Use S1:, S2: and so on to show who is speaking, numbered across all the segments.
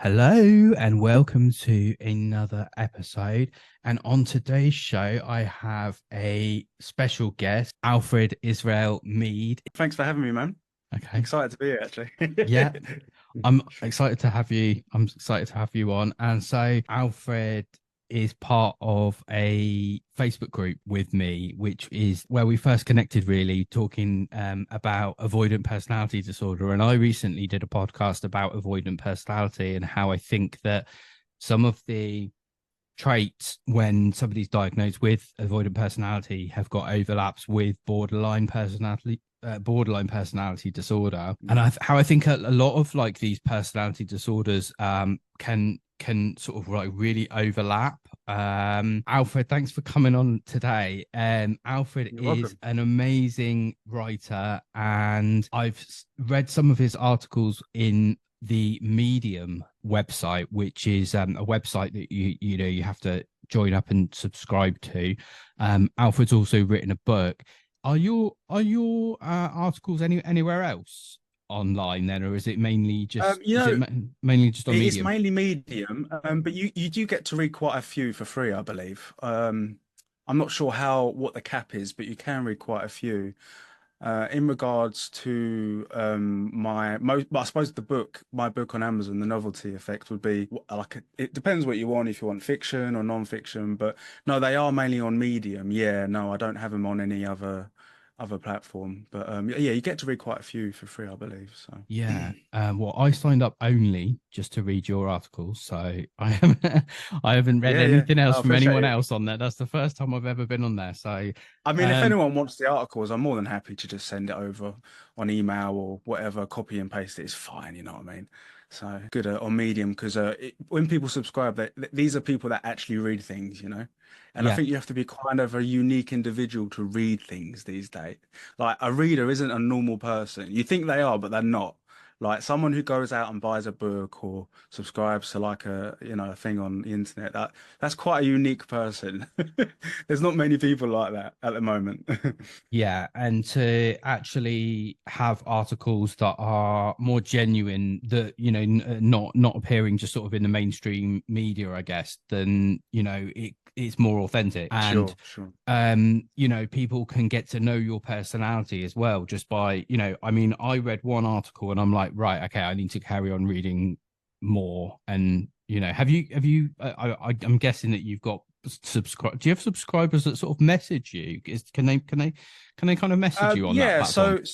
S1: Hello and welcome to another episode. And on today's show, I have a special guest, Alfred Israel Mead.
S2: Thanks for having me, man.
S1: Okay.
S2: Excited to be here, actually.
S1: Yeah, I'm excited to have you. I'm excited to have you on. And so Alfred is part of a Facebook group with me, which is where we first connected, really talking about avoidant personality disorder. And I recently did a podcast about avoidant personality and how I think that some of the traits when somebody's diagnosed with avoidant personality have got overlaps with borderline personality disorder. And how I think a lot of like these personality disorders can sort of like really overlap. Alfred, thanks for coming on today. Alfred
S2: You're
S1: is
S2: welcome.
S1: an amazing writer, and I've read some of his articles in the Medium website, which is a website that you have to join up and subscribe to. Alfred's also written a book. Are your articles anywhere else online then, or is it mainly
S2: Um,
S1: just
S2: you
S1: is it
S2: know,
S1: ma- mainly just on
S2: it is
S1: Medium?
S2: mainly Medium, but you do get to read quite a few for free, I believe. I'm not sure what the cap is, but you can read quite a few. In regards to my most, I suppose my book on Amazon, The Novelty Effect, would be it depends what you want, if you want fiction or non-fiction, but no, they are mainly on Medium. Yeah, no, I don't have them on any other platform, but yeah, you get to read quite a few for free, I believe. So
S1: Yeah. Well, I signed up only just to read your articles, so I haven't I haven't read
S2: yeah, yeah,
S1: anything else
S2: I
S1: from
S2: appreciate
S1: anyone
S2: it.
S1: else on there. That's the first time I've ever been on there. So,
S2: I mean, if
S1: um,
S2: anyone wants the articles, I'm more than happy to just send it over on email or whatever, copy and paste it is fine, you know what I mean? So good on Medium because when people subscribe, these are people that actually read things, you know? And I
S1: yeah,
S2: think you have to be kind of a unique individual to read things these days. Like a reader isn't a normal person. You think they are, but they're not. Like someone who goes out and buys a book or subscribes to like a thing on the internet, that's quite a unique person. There's not many people like that at the moment.
S1: yeah, and to actually have articles that are more genuine, that not appearing just sort of in the mainstream media, I guess, then it's more authentic. And
S2: Sure, sure.
S1: people can get to know your personality as well just by, I mean, I read one article and I'm like, right, okay, I need to carry on reading more. And I'm guessing that you've got subscribe. Do you have subscribers that sort of message you? Can they kind of message you on that
S2: Yeah,
S1: platform?
S2: so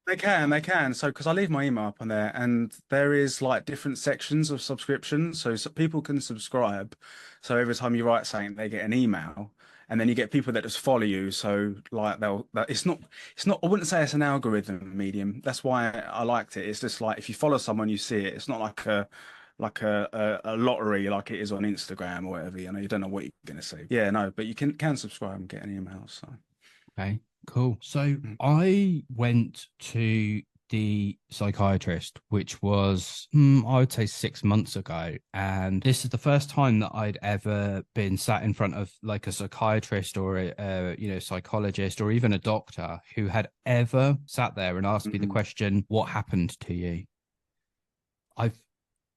S2: they can. So, because I leave my email up on there, and there is like different sections of subscriptions, so people can subscribe. So every time you write something, they get an email, and then you get people that just follow you. So like it's not. I wouldn't say it's an algorithm medium. That's why I liked it. It's just like if you follow someone, you see it. It's not like a lottery like it is on Instagram or whatever. You know, you don't know what you're gonna see. Yeah, no, but you can subscribe and get an email. So.
S1: Okay, cool. So
S2: Mm.
S1: I went to the psychiatrist, which was, I would say 6 months ago. And this is the first time that I'd ever been sat in front of like a psychiatrist or psychologist or even a doctor who had ever sat there and asked me the
S2: Mhm.
S1: question, what happened to you? I've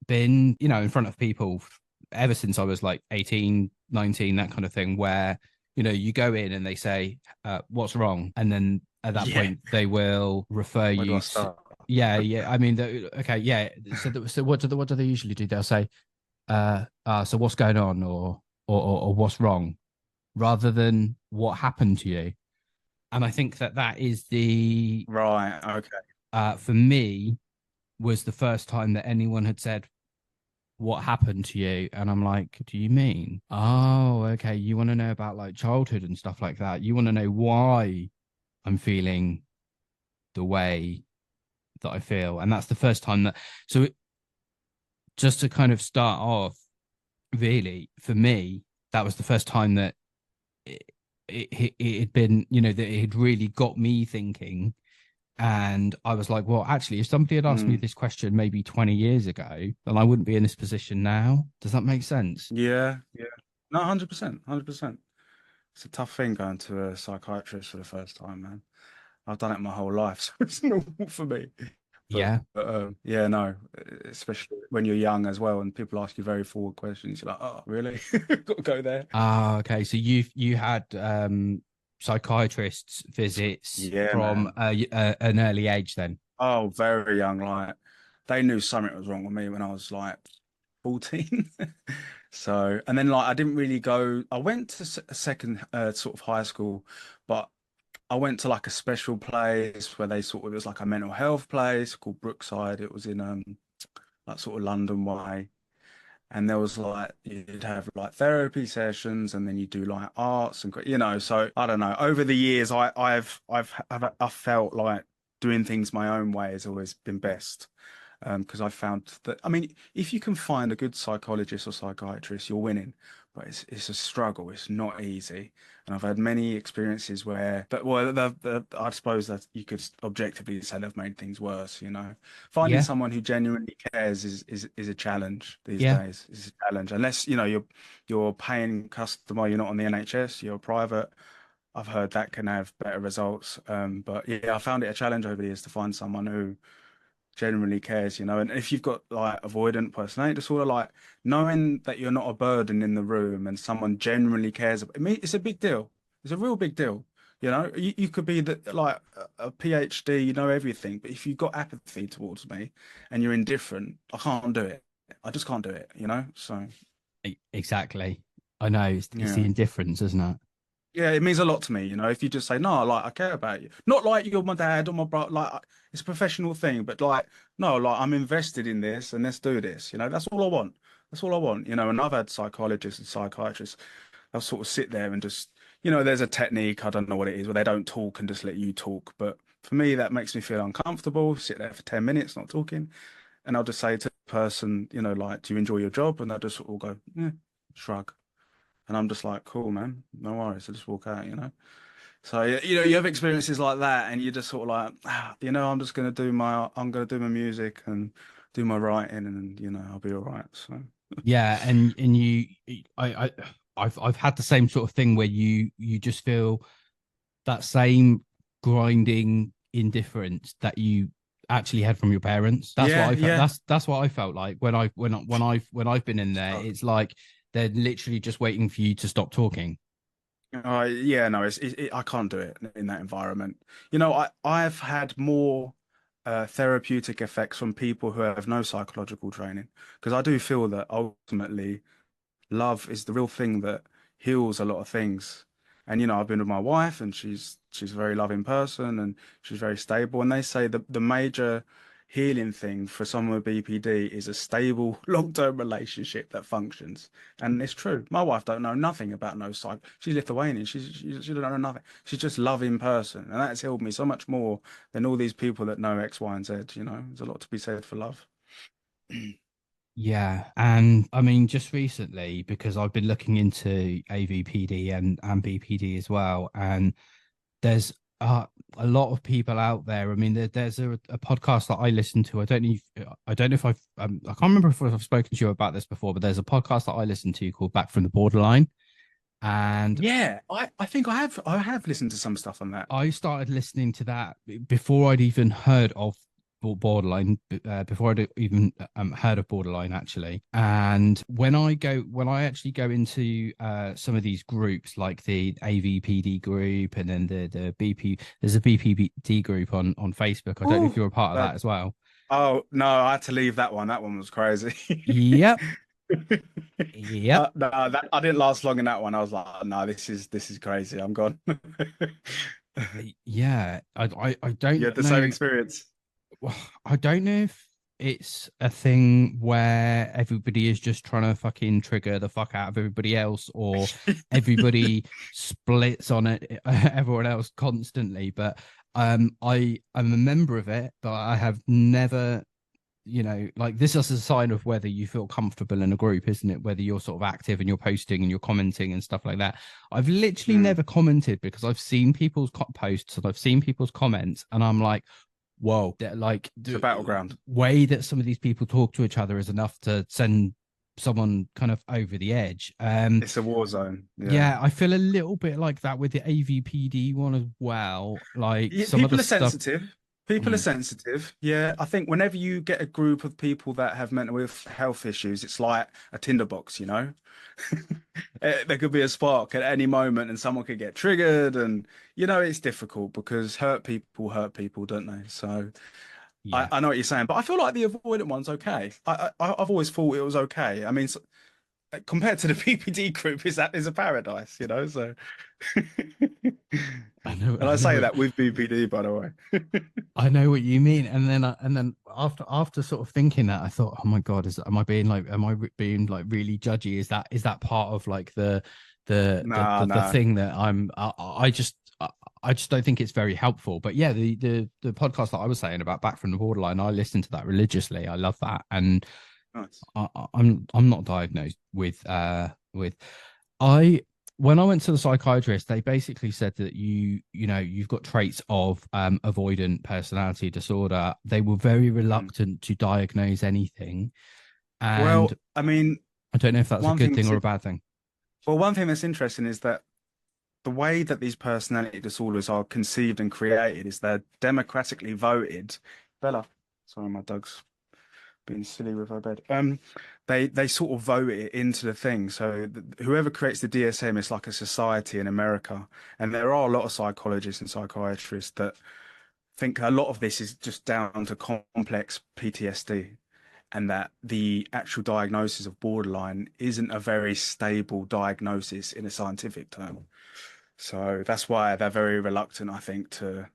S1: been, in front of people ever since I was like 18, 19, that kind of thing, where, you go in and they say, what's wrong? And then at that
S2: Yeah.
S1: point, they will refer
S2: Where do I
S1: you to,
S2: start?
S1: yeah, yeah. I mean, okay, yeah. So what do they usually do? They'll say, so what's going on or what's wrong rather than what happened to you. And I think that is
S2: Right. Okay.
S1: for me, was the first time that anyone had said, what happened to you? And I'm like, do you mean? Oh, okay. You want to know about like childhood and stuff like that. You want to know why I'm feeling the way that I feel. And that's the first time just to kind of start off, really, for me, that was the first time that it, it had been, that it had really got me thinking. And I was like, well, actually, if somebody had asked me
S2: Mm.
S1: this question maybe 20 years ago, then I wouldn't be in this position now. Does that make sense?
S2: Yeah. Yeah. No, 100%. 100%. It's a tough thing going to a psychiatrist for the first time, man. I've done it my whole life, so it's normal for me. But,
S1: Yeah.
S2: yeah, no, especially when you're young as well, and people ask you very forward questions. You're like, oh, really? Got to go there.
S1: Ah, okay. So you had psychiatrists visits
S2: Yeah,
S1: from
S2: man.
S1: an early age then.
S2: Oh, very young. Like they knew something was wrong with me when I was like 14. So, and then like I didn't really go. I went to a second sort of high school, but I went to like a special place where they sort of it was like a mental health place called Brookside. It was in like sort of London way. And there was like you'd have like therapy sessions and then you do like arts and so I don't know. Over the years I've felt like doing things my own way has always been best. Because I've found that, I mean, if you can find a good psychologist or psychiatrist, you're winning. But it's a struggle. It's not easy. And I've had many experiences where, but well, I suppose that you could objectively say they've made things worse. Finding
S1: Yeah.
S2: someone who genuinely cares is a challenge these
S1: Yeah.
S2: days. It's a challenge unless you're paying customer. You're not on the NHS. You're private. I've heard that can have better results. But yeah, I found it a challenge over the years to find someone who genuinely cares, and if you've got like avoidant personality disorder, like knowing that you're not a burden in the room and someone genuinely cares about me, it's a big deal. It's a real big deal. You could be like a PhD, you know everything, but if you've got apathy towards me and you're indifferent, I can't do it. I just can't do it. So
S1: Exactly. I know it's the
S2: yeah.
S1: indifference, isn't it?
S2: Yeah, it means a lot to me, if you just say, no, like I care about you. Not like you're my dad or my brother, like it's a professional thing, but like, no, like I'm invested in this and let's do this. That's all I want. That's all I want. And I've had psychologists and psychiatrists, they'll sort of sit there and just, there's a technique, I don't know what it is, where they don't talk and just let you talk. But for me, that makes me feel uncomfortable, sit there for 10 minutes, not talking. And I'll just say to the person, like, do you enjoy your job? And they'll just sort of go, yeah, shrug. And I'm just like, cool, man, no worries. I just walk out. So you have experiences like that, and you're just sort of like, I'm gonna do my music and do my writing, and I'll be all right. So
S1: Yeah, and I I've had the same sort of thing where you just feel that same grinding indifference that you actually had from your parents. That's what
S2: yeah,
S1: I felt.
S2: yeah.
S1: That's what I felt like when I've been in there. It's like they're literally just waiting for you to stop talking.
S2: Yeah, no, I can't do it in that environment. I've had more therapeutic effects from people who have no psychological training because I do feel that ultimately love is the real thing that heals a lot of things. And I've been with my wife, and she's a very loving person, and she's very stable. And they say the major healing thing for someone with BPD is a stable, long-term relationship that functions. And it's true. My wife don't know nothing about no psych. She's Lithuanian. She don't know nothing. She's just loving person, and that's healed me so much more than all these people that know X, Y, and Z. There's a lot to be said for love.
S1: Yeah, and I mean, just recently because I've been looking into AVPD and BPD as well, and there's a lot of people out there. I mean, there's a podcast that I listen to. I don't know if I can't remember if I've spoken to you about this before, but there's a podcast that I listen to called Back from the Borderline, and
S2: Yeah, I think I have listened to some stuff on that.
S1: I started listening to that before I'd even heard of Borderline, before I'd even heard of Borderline actually. And when I actually go into some of these groups, like the AVPD group, and then the BP, there's a BPD group on Facebook. I don't know if
S2: Ooh,
S1: you're a part of that
S2: that
S1: as well.
S2: oh no, I had to leave that one. That one was crazy.
S1: Yep, yep,
S2: No, that I didn't last long in that one. I was like, "Oh, no, this is crazy. I'm gone."
S1: yeah. I
S2: You
S1: don't
S2: had the same
S1: know.
S2: experience.
S1: Well, I don't know if it's a thing where everybody is just trying to fucking trigger the fuck out of everybody else, or everybody splits on it, everyone else constantly. But I'm a member of it, but I have never, like this is a sign of whether you feel comfortable in a group, isn't it? Whether you're sort of active and you're posting and you're commenting and stuff like that. I've literally
S2: Mm,
S1: never commented because I've seen people's posts and I've seen people's comments, and I'm like, whoa, that like
S2: it's a
S1: the
S2: battleground.
S1: way that some of these people talk to each other is enough to send someone kind of over the edge.
S2: It's a war zone. Yeah.
S1: Yeah, I feel a little bit like that with the AVPD one as well. Like
S2: Yeah,
S1: some of the
S2: people are
S1: stuff,
S2: sensitive. People are
S1: Mm,
S2: sensitive. Yeah, I think whenever you get a group of people that have mental health issues, it's like a tinderbox, you know? There could be a spark at any moment and someone could get triggered and it's difficult because hurt people, don't they? So
S1: yeah.
S2: I know what you're saying, but I feel like the avoidant one's okay. I've always thought it was okay. I mean, compared to the PPD group, is a paradise, you know? So
S1: I know,
S2: and
S1: I
S2: I
S1: know
S2: say
S1: it.
S2: that with BPD, by the way.
S1: I know what you mean. And then after sort of thinking that, I thought, oh my God, am I being like really judgy? Is that part of like
S2: Nah,
S1: the
S2: nah.
S1: thing that I just don't think it's very helpful. But yeah, the podcast that I was saying about Back from the Borderline, I listen to that religiously. I love that. And
S2: Nice.
S1: I'm not diagnosed with I when I went to the psychiatrist, they basically said that you've got traits of avoidant personality disorder. They were very
S2: Mm.
S1: reluctant to diagnose anything, and
S2: Well, I mean,
S1: I don't know if that's a
S2: one
S1: good
S2: thing
S1: thing or
S2: that's
S1: a bad thing.
S2: one thing that's interesting is that the way that these personality disorders are conceived and created is they're democratically voted. Bella, sorry, my dog's being silly with her bed. They sort of vote it into the thing. So whoever creates the DSM is like a society in America, and there are a lot of psychologists and psychiatrists that think a lot of this is just down to complex PTSD, and that the actual diagnosis of borderline isn't a very stable diagnosis in a scientific term. So that's why they're very reluctant, I think, to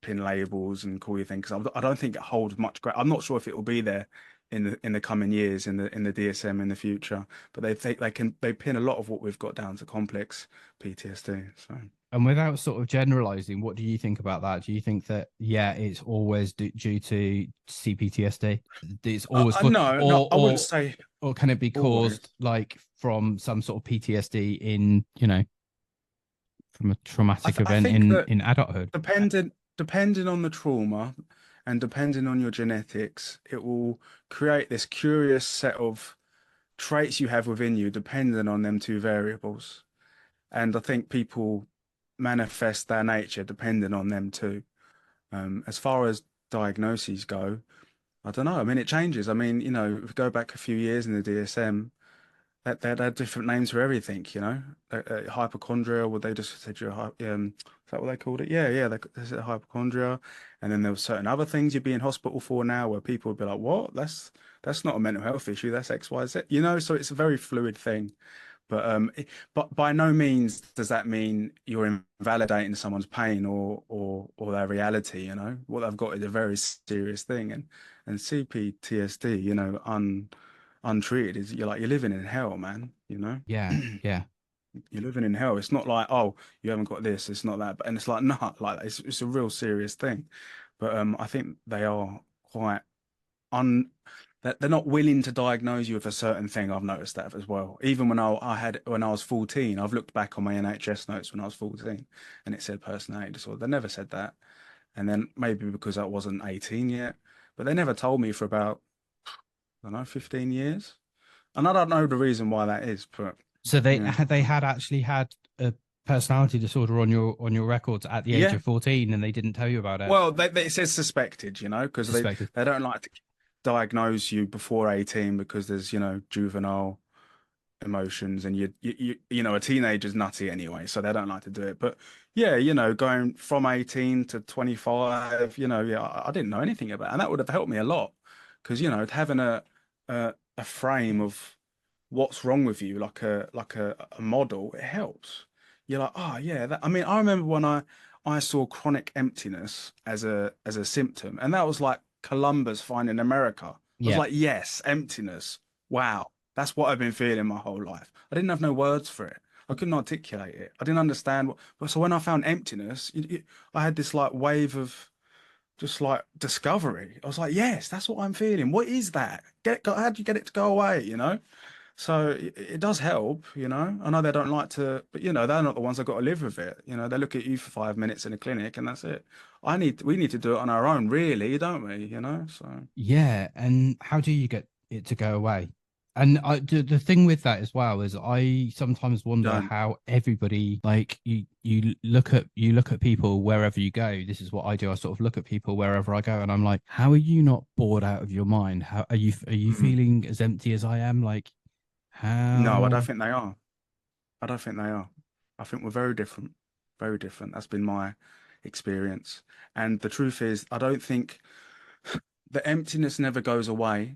S2: pin labels and call you things. I don't think it holds much great. I'm not sure if it will be there in the coming years in the DSM in the future, but they pin a lot of what we've got down to complex PTSD. So
S1: And without sort of generalizing, what do you think about that? Do you think that yeah, it's always due to CPTSD? It's always for,
S2: no, no, I wouldn't say
S1: or can it be
S2: always.
S1: caused like from some sort of PTSD in from a traumatic
S2: I
S1: event
S2: think that
S1: in adulthood?
S2: depending on the trauma and depending on your genetics, it will create this curious set of traits you have within you, depending on them two variables. And I think people manifest their nature depending on them too. As far as diagnoses go, I don't know. I mean, it changes. I mean, if we go back a few years in the DSM, that they had different names for everything, hypochondria, would they just said is that what they called it? Yeah, yeah, they said hypochondria. And then there were certain other things you'd be in hospital for now where people would be like, what? That's not a mental health issue, that's XYZ, so it's a very fluid thing. But by no means does that mean you're invalidating someone's pain or their reality, What they've got is a very serious thing. And CPTSD, untreated is you're living in hell, man,
S1: Yeah, yeah,
S2: You're living in hell. It's not like, oh, you haven't got this, it's not that. But and it's like, no, like it's a real serious thing. But I think they are quite un that they're not willing to diagnose you with a certain thing. I've noticed that as well. Even when I was 14, I've looked back on my NHS notes when I was 14 and it said personality disorder. They never said that. And then maybe because I wasn't 18 yet, but they never told me for about, I don't know, 15 years. And I don't know the reason why that is, but
S1: so
S2: yeah.
S1: they had actually had a personality disorder on your records at the age
S2: Yeah.
S1: of 14 and they didn't tell you about it.
S2: Well, it says suspected, because
S1: Suspected.
S2: they don't like to diagnose you before 18 because there's, juvenile emotions and a teenager's nutty anyway, so they don't like to do it. But yeah, going from 18 to 25, yeah, I didn't know anything about it. And that would have helped me a lot because, having a frame of what's wrong with you, like a model, it helps. You're like, oh yeah, I mean, I remember when I saw chronic emptiness as a symptom, and that was like Columbus finding America. I was
S1: Yeah.
S2: like, yes, emptiness. Wow, that's what I've been feeling my whole life. I didn't have no words for it. I couldn't articulate it. I didn't understand but so when I found emptiness, I had this like wave of just like discovery. I was like, yes, that's what I'm feeling. What is that? How do you get it to go away? So it does help. I know they don't like to, but they're not the ones that got to live with it. They look at you for 5 minutes in a clinic and that's it. We need to do it on our own, really, don't we? So
S1: Yeah. And how do you get it to go away? the thing with that as well is I sometimes wonder
S2: Don't.
S1: how everybody like you look at people wherever you go. This is what I do. I sort of look at people wherever I go, and I'm like, how are you not bored out of your mind? How are you
S2: Mm.
S1: feeling as empty as I am? Like
S2: No, I
S1: how?
S2: don't think they are. I don't think they are. I think we're very different. Very different. That's been my experience. And the truth is, I don't think the emptiness never goes away,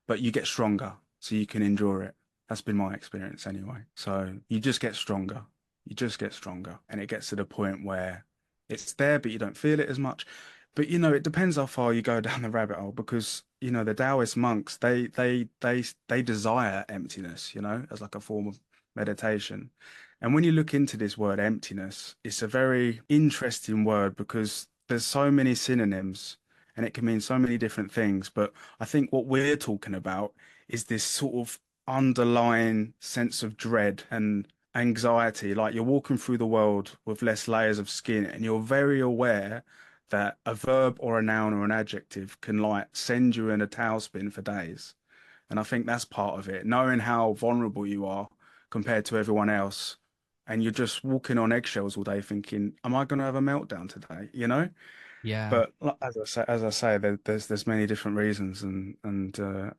S2: but you get stronger so you can endure it. That's been my experience anyway. So you just get stronger. You just get stronger. And it gets to the point where it's there, but you don't feel it as much. But it depends how far you go down the rabbit hole because, the Taoist monks, they desire emptiness, as like a form of meditation. And when you look into this word emptiness, it's a very interesting word because there's so many synonyms and it can mean so many different things. But I think what we're talking about is this sort of underlying sense of dread and anxiety. Like you're walking through the world with less layers of skin, and you're very aware that a verb or a noun or an adjective can like send you in a tailspin for days. And I think that's part of it, knowing how vulnerable you are compared to everyone else. And you're just walking on eggshells all day thinking, am I going to have a meltdown today?
S1: Yeah,
S2: But as I say, there's many different reasons, and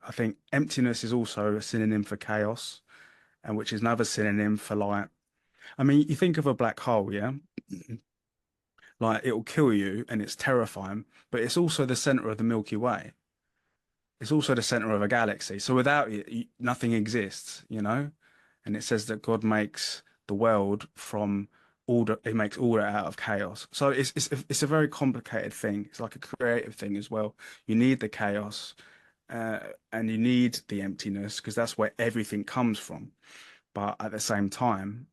S2: I think emptiness is also a synonym for chaos, and which is another synonym for light. I mean, you think of a black hole, yeah, like it'll kill you and it's terrifying, but it's also the center of the Milky Way. It's also the center of a galaxy. So without it, nothing exists. And it says that God makes the world from order. He makes order out of chaos. So it's a very complicated thing. It's like a creative thing as well. You need the chaos, and you need the emptiness because that's where everything comes from. But at the same time,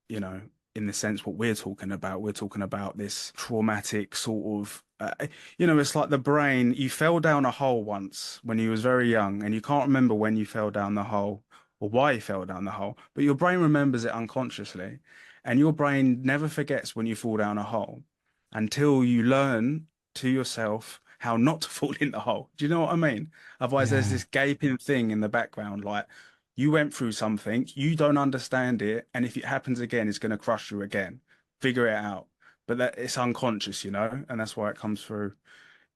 S2: you know, in the sense what we're talking about this traumatic sort of, it's like the brain. You fell down a hole once when you was very young, and you can't remember when you fell down the hole or why you fell down the hole, but your brain remembers it unconsciously, and your brain never forgets when you fall down a hole until you learn to yourself how not to fall in the hole. Do you know what I mean? Otherwise, there's
S1: yeah.
S2: this gaping thing in the background, like you went through something, you don't understand it, and if it happens again, it's going to crush you again. Figure it out. But that it's unconscious, and that's why it comes through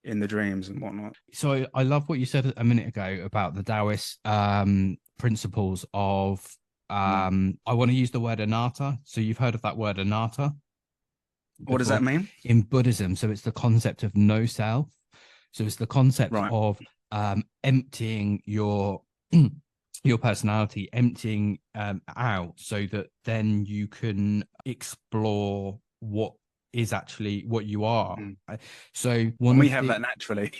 S2: in the dreams and whatnot.
S1: So I love what you said a minute ago about the Taoist principles of
S2: Mm.
S1: I want to use the word anatta. So you've heard of that word anatta
S2: What does
S1: before
S2: that mean?
S1: in Buddhism. So it's the concept of no self. So it's the concept
S2: Right.
S1: of emptying your your personality, emptying out so that then you can explore what is actually what you are.
S2: Mm.
S1: So one
S2: And we
S1: of
S2: have
S1: the
S2: that naturally.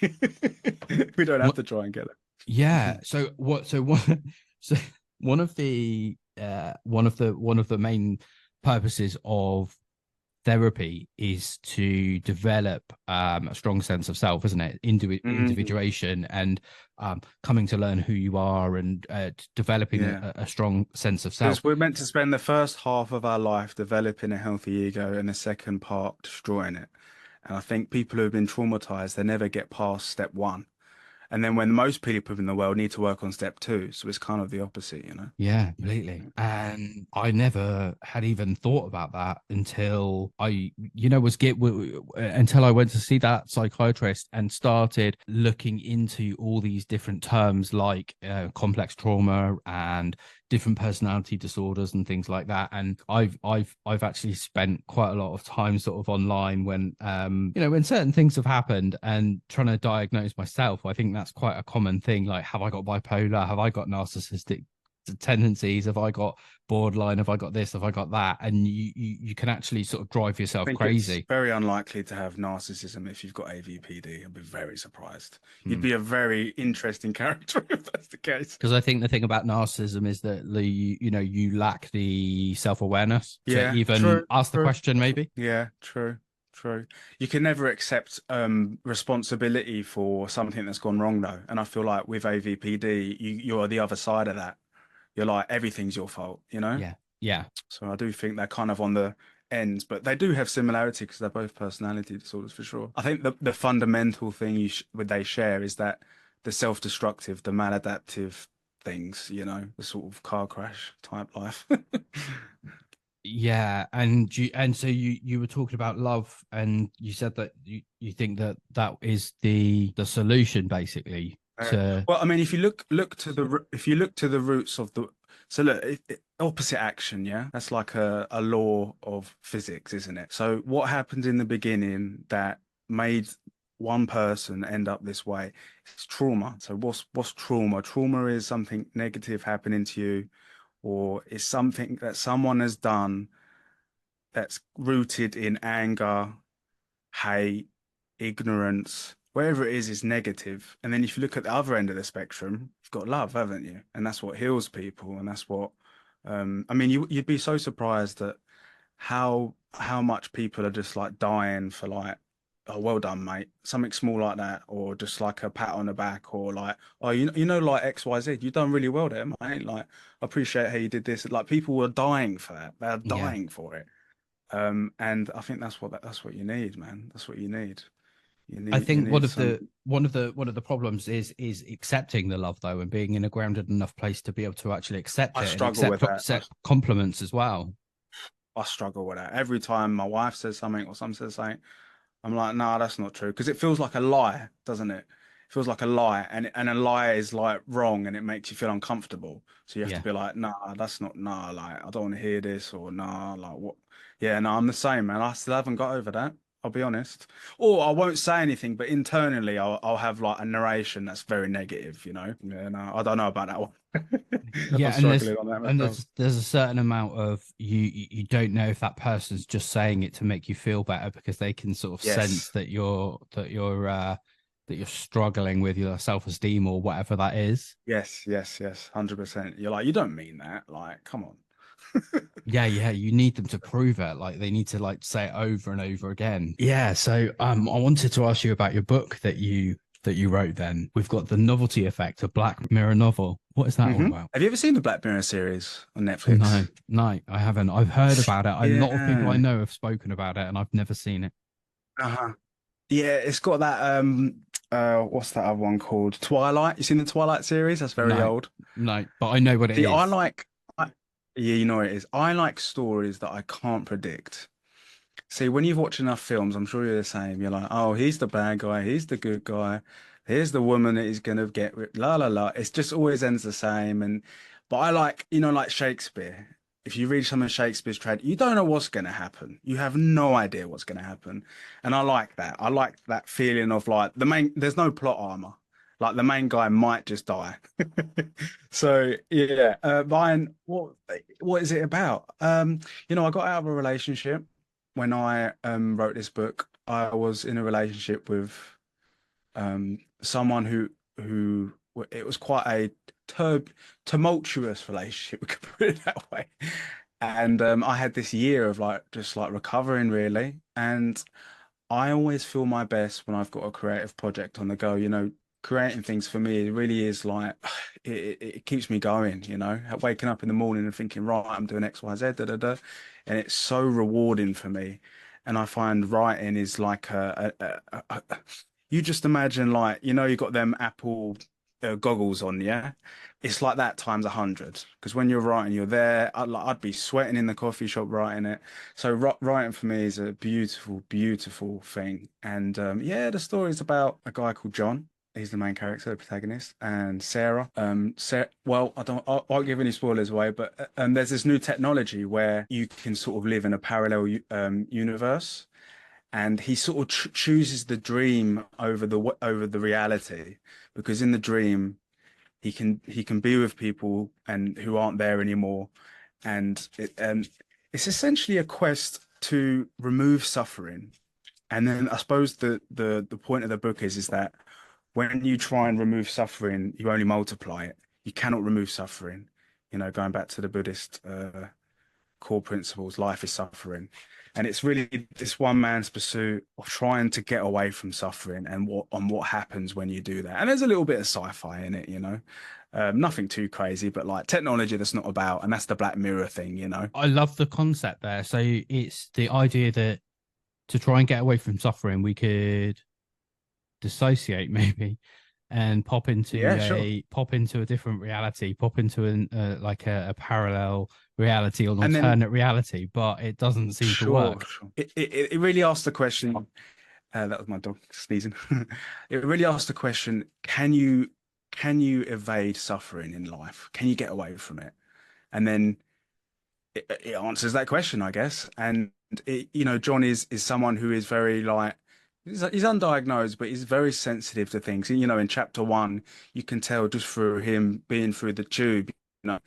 S2: We don't have
S1: what
S2: to try and get
S1: yeah,
S2: it.
S1: so what so one so one of the main purposes of therapy is to develop a strong sense of self, isn't it?
S2: Mm.
S1: Individuation and coming to learn who you are and developing
S2: Yeah.
S1: a strong sense of self.
S2: Because we're meant to spend the first half of our life developing a healthy ego and the second part destroying it. And I think people who have been traumatized, they never get past step one. And then when most people in the world need to work on step two, so it's kind of the opposite.
S1: Yeah, completely. And I never had even thought about that until until I went to see that psychiatrist and started looking into all these different terms like complex trauma and different personality disorders and things like that. And I've actually spent quite a lot of time sort of online when when certain things have happened and trying to diagnose myself. I think that's quite a common thing. Like, have I got bipolar? Have I got narcissistic tendencies? Have I got borderline? Have I got this? Have I got that? And you can actually sort of drive
S2: I
S1: yourself
S2: think it's
S1: crazy.
S2: very unlikely to have narcissism if you've got AVPD. I'd be very surprised. You'd
S1: Hmm.
S2: be a very interesting character if that's the case.
S1: Because I think the thing about narcissism is that you lack the self-awareness to
S2: Yeah,
S1: even
S2: true,
S1: ask the
S2: true.
S1: question, maybe.
S2: Yeah, true, true. You can never accept responsibility for something that's gone wrong though. And I feel like with AVPD, you're the other side of that. You're like everything's your fault.
S1: Yeah, yeah,
S2: So I do think they're kind of on the ends, but they do have similarity because they're both personality disorders for sure. I think the fundamental thing they share is that the self-destructive, the maladaptive things, the sort of car crash type life.
S1: Yeah, and so you were talking about love, and you said that you think that that is the solution basically to.
S2: Well, I mean, if you look to if you look to the roots of the so look opposite action, yeah, that's like a law of physics, isn't it? So what happened in the beginning that made one person end up this way? It's trauma. So what's trauma? Trauma is something negative happening to you, or it's something that someone has done that's rooted in anger, hate, ignorance, wherever it is negative. And then if you look at the other end of the spectrum, you've got love, haven't you? And that's what heals people. And that's what, I mean, you'd be so surprised at how much people are just like dying for like, oh, well done, mate. Something small like that, or just like a pat on the back, or like, oh, like XYZ, you've done really well there, mate. Like, I appreciate how you did this. Like, people were dying for that. They're
S1: Yeah,
S2: dying for it. And I think that's what you need, man. That's what you need.
S1: I
S2: You
S1: think
S2: need some.
S1: one of the problems is accepting the love though, and being in a grounded enough place to be able to actually accept
S2: I
S1: it and
S2: struggle with that.
S1: accept compliments as well.
S2: I struggle with that. Every time my wife says something or someone says something, I'm like, no, that's not true. Because it feels like a lie, doesn't it? It feels like a lie, and a lie is like wrong, and it makes you feel uncomfortable. So you have to
S1: Yeah.
S2: be like, nah, that's not nah. Like I don't want to hear this, or nah, like what? Yeah, no, I'm the same, man. I still haven't got over that. I'll be honest. Or I won't say anything, but internally, I'll have like a narration that's very negative. Yeah, no, I don't know about that one. I'm
S1: Yeah,
S2: struggling on that myself.
S1: there's a certain amount of you don't know if that person's just saying it to make you feel better because they can sort of sense
S2: Yes.
S1: that you're struggling with your self-esteem or whatever that is.
S2: Yes, yes, yes, 100%. You're like, you don't mean that. Like, come on.
S1: Yeah, yeah, you need them to prove it. Like they need to like say it over and over again. Yeah, so I wanted to ask you about your book that you wrote then. We've got The Novelty Effect, a Black Mirror novel. What is that all about?
S2: Have you ever seen the Black Mirror series on
S1: No,
S2: Netflix?
S1: no, I haven't. I've heard about it. A lot of people I
S2: Yeah.
S1: know have spoken about it and I've never seen it.
S2: Uh-huh. Yeah, it's got that what's that other one called? Twilight. You seen the Twilight series? That's very
S1: No,
S2: old.
S1: no, but I know what it
S2: See,
S1: is.
S2: yeah, you know what it is. I like stories that I can't predict. See, when you've watched enough films, I'm sure you're the same. You're like, oh, he's the bad guy, he's the good guy, here's the woman that he's gonna get with, la la la. It's just always ends the same. But I like, like Shakespeare. If you read some of Shakespeare's trade, you don't know what's gonna happen. You have no idea what's gonna happen. And I like that. I like that feeling of like there's no plot armor. Like the main guy might just die. So yeah, Ryan, what is it about? I got out of a relationship when I wrote this book. I was in a relationship with someone who it was quite a tumultuous relationship, we could put it that way. And I had this year of like just like recovering really. And I always feel my best when I've got a creative project on the go. Creating things for me, it really is like it keeps me going, waking up in the morning and thinking, right, I'm doing X, Y, Z, da, da, da. And it's so rewarding for me. And I find writing is like you just imagine like, you got them Apple goggles on, yeah? It's like that times 100. Because when you're writing, you're there. I'd be sweating in the coffee shop writing it. So writing for me is a beautiful, beautiful thing. And yeah, the story is about a guy called John. He's the main character, the protagonist, and Sarah. Well, I won't give any spoilers away, but there's this new technology where you can sort of live in a parallel universe, and he sort of chooses the dream over the reality, because in the dream he can be with people and who aren't there anymore, and it's essentially a quest to remove suffering. And then I suppose the point of the book is that when you try and remove suffering, you only multiply it. You cannot remove suffering. Going back to the Buddhist core principles, life is suffering. And it's really this one man's pursuit of trying to get away from suffering and what happens when you do that. And there's a little bit of sci-fi in it. Nothing too crazy, but like technology that's not about, and that's the Black Mirror thing.
S1: I love the concept there. So it's the idea that to try and get away from suffering, we could dissociate maybe and
S2: Yeah, sure.
S1: pop into a different reality, pop into an like a parallel reality or an
S2: And then,
S1: alternate reality, but it doesn't seem to
S2: sure,
S1: work.
S2: sure. It really asks the question. That was my dog sneezing. It really asks the question, can you evade suffering in life? Can you get away from it? And then it answers that question, I guess. And John is someone who is very like he's undiagnosed, but he's very sensitive to things. In chapter one, you can tell just through him being through the tube, you know,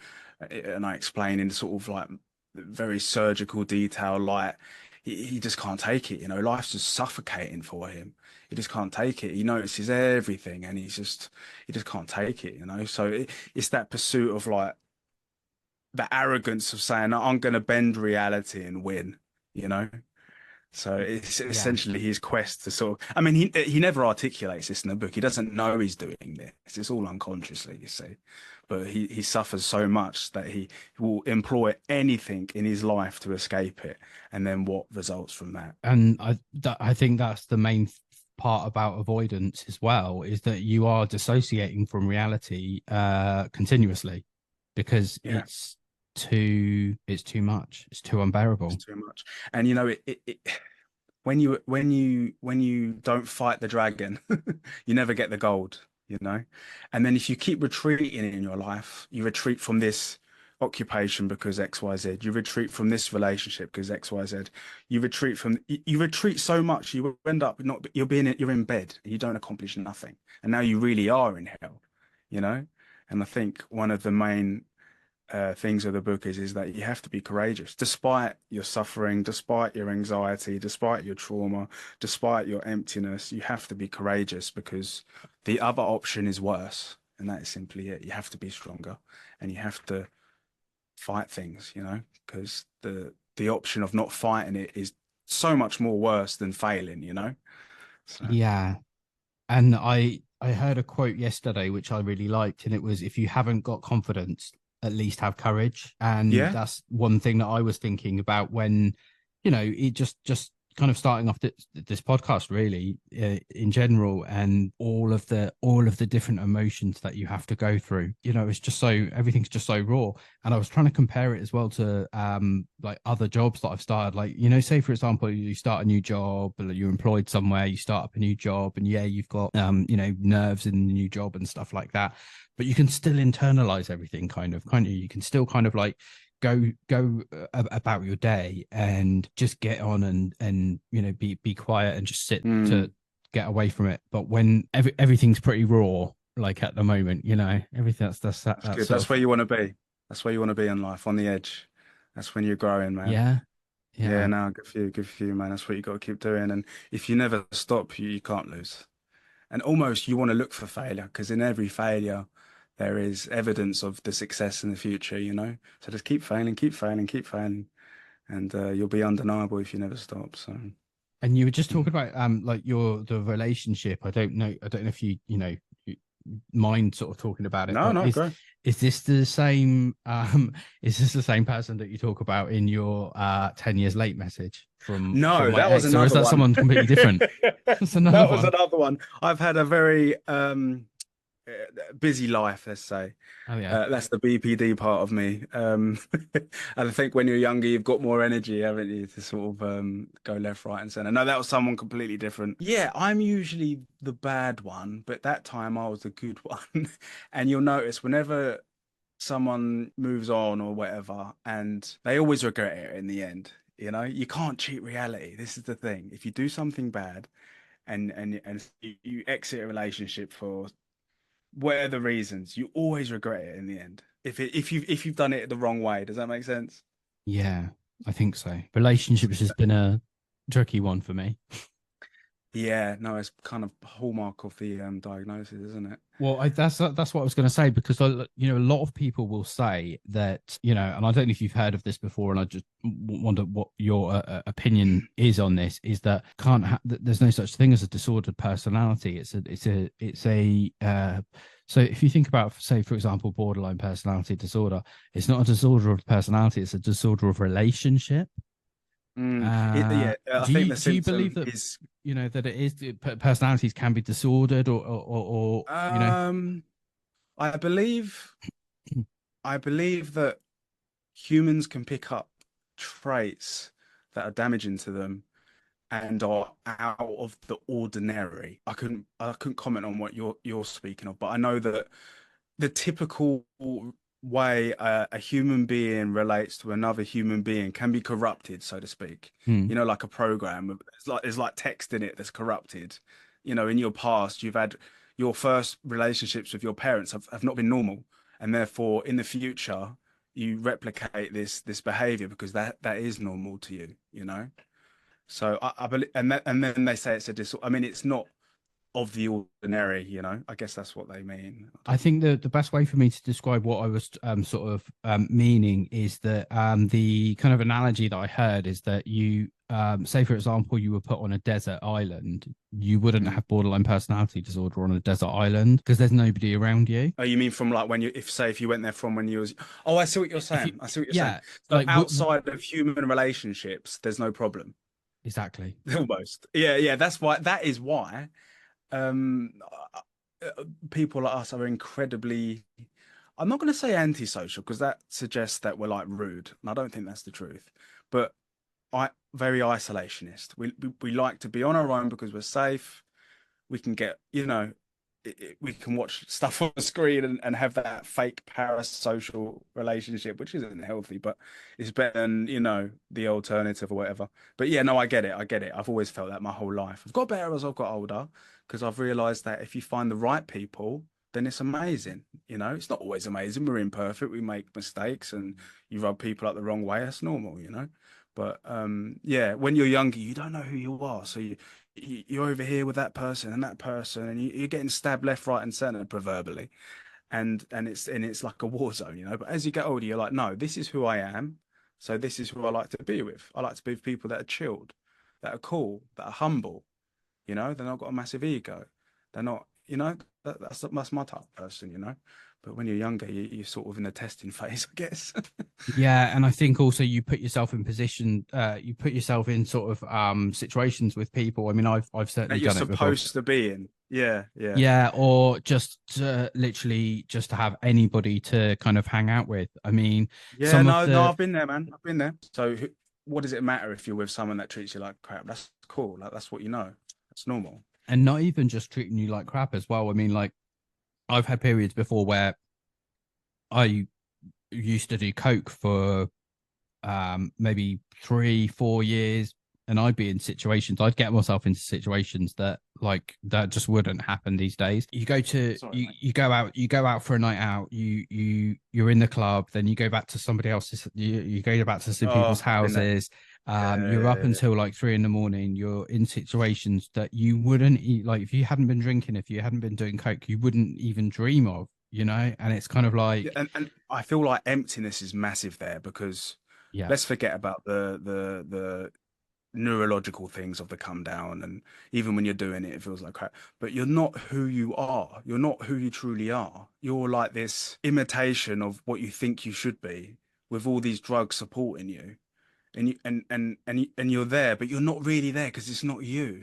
S2: and I explain in sort of like very surgical detail, like he just can't take it. Life's just suffocating for him. He just can't take it. He notices everything, and he just can't take it. So it's that pursuit of like the arrogance of saying I'm going to bend reality and win, you know? So it's
S1: Yeah.
S2: essentially his quest to sort of, I mean, he never articulates this in the book. He doesn't know he's doing this. It's all unconsciously, you see. But he suffers so much that he will employ anything in his life to escape it. And then what results from that?
S1: And I think that's the main part about avoidance as well, is that you are dissociating from reality continuously because
S2: Yeah,
S1: it's too much, it's too
S2: it's
S1: unbearable.
S2: too much. And when you don't fight the dragon, you never get the gold. And then if you keep retreating in your life, you retreat from this occupation because XYZ. You retreat from this relationship because XYZ. You retreat so much you end up not you're in bed and you don't accomplish nothing. And now you really are in hell, you know? And I think one of the main things of the book is that you have to be courageous despite your suffering, despite your anxiety, despite your trauma, despite your emptiness. You have to be courageous because the other option is worse, and that is simply it. You have to be stronger, and you have to fight things, because the option of not fighting it is so much more worse than failing. So
S1: Yeah. And I heard a quote yesterday which I really liked, and it was, if you haven't got confidence, at least have courage. And
S2: yeah.
S1: that's one thing that I was thinking about when, it just kind of starting off this podcast really, in general, and all of the different emotions that you have to go through. It's just so, everything's just so raw. And I was trying to compare it as well to like other jobs that I've started, like, say for example, you start a new job, or you're employed somewhere, you start up a new job, and yeah, you've got nerves in the new job and stuff like that, but you can still internalize everything, kind of you can still kind of like go about your day and just get on and be quiet and just sit to
S2: Mm,
S1: get away from it. But when everything's pretty raw, like at the moment, everything
S2: that's
S1: that
S2: good.
S1: sort
S2: That's
S1: of.
S2: where you want to be. That's where you want to be in life, on the edge. That's when you're growing, man.
S1: Yeah,
S2: Yeah,
S1: yeah.
S2: no, good for you, man. That's what you got to keep doing. And if you never stop, you can't lose. And almost you want to look for failure because in every failure, there is evidence of the success in the future. So just keep failing, keep failing, keep failing, and you'll be undeniable if you never stop. So,
S1: And you were just talking
S2: mm.
S1: about like the relationship. I don't know if you mind sort of talking about it,
S2: No,
S1: but
S2: no,
S1: is
S2: go.
S1: is this the same is this the same person that you talk about in your 10 years late message from
S2: No,
S1: my
S2: that was
S1: ex, or is
S2: another
S1: that
S2: one.
S1: someone completely different? That's another
S2: That was
S1: one.
S2: another one. I've had a very busy life, let's say.
S1: Oh yeah.
S2: That's the BPD part of me. And I think when you're younger, you've got more energy, haven't you, to sort of go left, right, and center. No, that was someone completely different. Yeah, I'm usually the bad one, but that time I was the good one. And you'll notice whenever someone moves on or whatever, and they always regret it in the end. You can't cheat reality. This is the thing. If you do something bad and you exit a relationship for whatever the reasons, you always regret it in the end. If you've done it the wrong way, does that make sense?
S1: Yeah, I think so. Relationships has been a tricky one for me.
S2: Yeah, no, it's kind of hallmark of the diagnosis, isn't it?
S1: Well, that's what I was going to say, because a lot of people will say that, and I don't know if you've heard of this before, and I just wonder what your opinion is on this. Is that there's no such thing as a disordered personality. It's a so if you think about, say for example, borderline personality disorder, it's not a disorder of personality; it's a disorder of relationship.
S2: Yeah, I think the
S1: Do you believe
S2: symptom
S1: that
S2: is
S1: that it is personalities can be disordered or
S2: um I believe I believe that humans can pick up traits that are damaging to them and are out of the ordinary. I couldn't comment on what you're speaking of, but I know that the typical way a human being relates to another human being can be corrupted, so to speak.
S1: Hmm.
S2: Like a program, it's like text in it that's corrupted. In your past, you've had your first relationships with your parents have not been normal, and therefore in the future you replicate this behavior because that is normal to you. So I believe, and then they say it's a disorder. I mean, it's not of the ordinary. I guess that's what they mean. I
S1: I
S2: don't.
S1: think the best way for me to describe what I was sort of meaning is that the kind of analogy that I heard is that you say, for example, you were put on a desert island, you wouldn't
S2: Mm.
S1: have borderline personality disorder on a desert island because there's nobody around you.
S2: Oh, you mean from like when if you went there from when you was. Oh, I see what you're
S1: If you,
S2: saying. I see what you're saying.
S1: yeah,
S2: So
S1: like
S2: outside of human relationships, there's no problem.
S1: exactly.
S2: Almost. Yeah, yeah. That is why um uh, people like us are incredibly. I'm not going to say antisocial because that suggests that we're like rude, and I don't think that's the truth. But I very isolationist. We like to be on our own because we're safe. We can get, we can watch stuff on the screen and have that fake parasocial relationship, which isn't healthy, but it's better than, the alternative or whatever. But yeah, no, I get it. I get it. I've always felt that my whole life. I've got better as I've got older because I've realized that if you find the right people, then it's amazing. It's not always amazing. We're imperfect. We make mistakes and you rub people up the wrong way. That's normal. But yeah, when you're younger, you don't know who you are. So you're over here with that person, and you're getting stabbed left, right, and center, proverbially, and it's like a war zone. But as you get older, you're like, no, this is who I am. So this is who I like to be with. I like to be with people that are chilled, that are cool, that are humble. They're not got a massive ego. They're not, that's my type of person. But when you're younger, you're sort of in the testing phase, I guess.
S1: Yeah, and I think also you put yourself in position, you put yourself in sort of situations with people. I mean, I've certainly
S2: That you're
S1: done it before.
S2: supposed to be in. Yeah, yeah.
S1: Yeah, or just literally just to have anybody to kind of hang out with. I mean,
S2: Yeah,
S1: some of
S2: no, no,
S1: the
S2: I've been there, man. I've been there. So, what does it matter if you're with someone that treats you like crap? That's cool. Like that's what you know. That's normal.
S1: and not even just treating you like crap as well. I mean, like I've had periods before where I used to do coke for maybe 3 4 years, and I'd be in situations, I'd get myself into situations that that just wouldn't happen these days.
S2: Sorry, mate.
S1: You go out for a night out, you're in the club, then you go back to somebody else's, you go back to some people's
S2: Oh, I've been there.
S1: houses.
S2: Yeah,
S1: You're
S2: yeah,
S1: up
S2: yeah.
S1: until like 3 in the morning. You're in situations that you wouldn't eat, like if you hadn't been drinking, if you hadn't been doing coke, you wouldn't even dream of, and it's kind of
S2: Yeah,
S1: like,
S2: and I feel like emptiness is massive there because
S1: yeah,
S2: let's forget about the neurological things of the come down, and even when you're doing it, it feels like crap. But you're not who you are. You're not who you truly are. You're like this imitation of what you think you should be, with all these drugs supporting you, and you're there, but you're not really there because it's not you.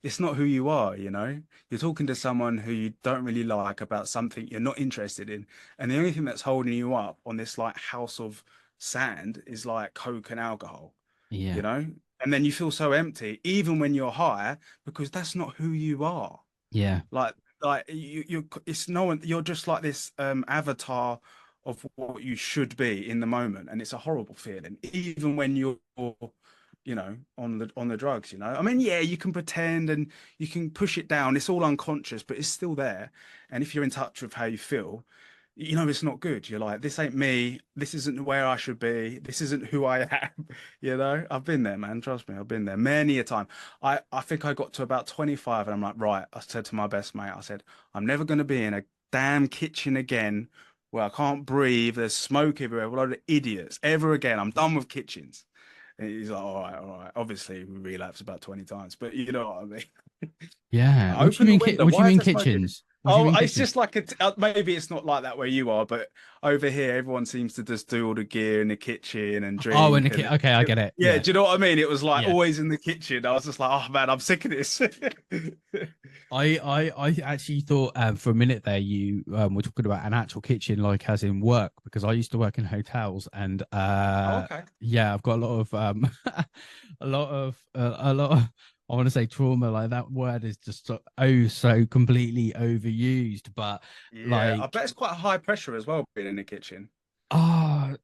S2: It's not who you are. You're talking to someone who you don't really like about something you're not interested in, and the only thing that's holding you up on this like house of sand is like coke and alcohol, you
S1: yeah,
S2: know? And then you feel so empty, even when you're high, because that's not who you are.
S1: yeah,
S2: Like, it's no one. You're just like this avatar of what you should be in the moment, and it's a horrible feeling, even when you're, on the drugs. I mean, yeah, you can pretend and you can push it down. It's all unconscious, but it's still there. And if you're in touch with how you feel, it's not good. You're like, this ain't me. This isn't where I should be. This isn't who I am. I've been there, man. Trust me, I've been there many a time. I think I got to about 25 and I'm like, right. I said to my best mate, I said, I'm never going to be in a damn kitchen again where I can't breathe. There's smoke everywhere. What a load of idiots ever again. I'm done with kitchens. And he's like, all right, all right. Obviously, we relapsed about 20 times, but you know what I mean.
S1: yeah.
S2: Open the window.
S1: What do you
S2: Why is
S1: mean
S2: there smoke in?
S1: kitchens? What do you
S2: Oh,
S1: mean
S2: it's
S1: kitchen?
S2: just like maybe it's not like that where you are, but over here everyone seems to just do all the gear in the kitchen and
S1: Oh, in the
S2: drink
S1: kitchen.
S2: and
S1: Okay, I get it.
S2: yeah,
S1: Yeah,
S2: do you know what I mean? It was like
S1: yeah.
S2: always in the kitchen. I was just like, oh man, I'm sick of this.
S1: I actually thought for a minute there you were talking about an actual kitchen, like as in work, because I used to work in hotels, and
S2: Oh, okay.
S1: yeah, I've got a lot of a lot of I want to say trauma. Like that word is just so completely overused, but
S2: Yeah, I
S1: like
S2: bet it's quite high pressure as well being in the kitchen.
S1: ah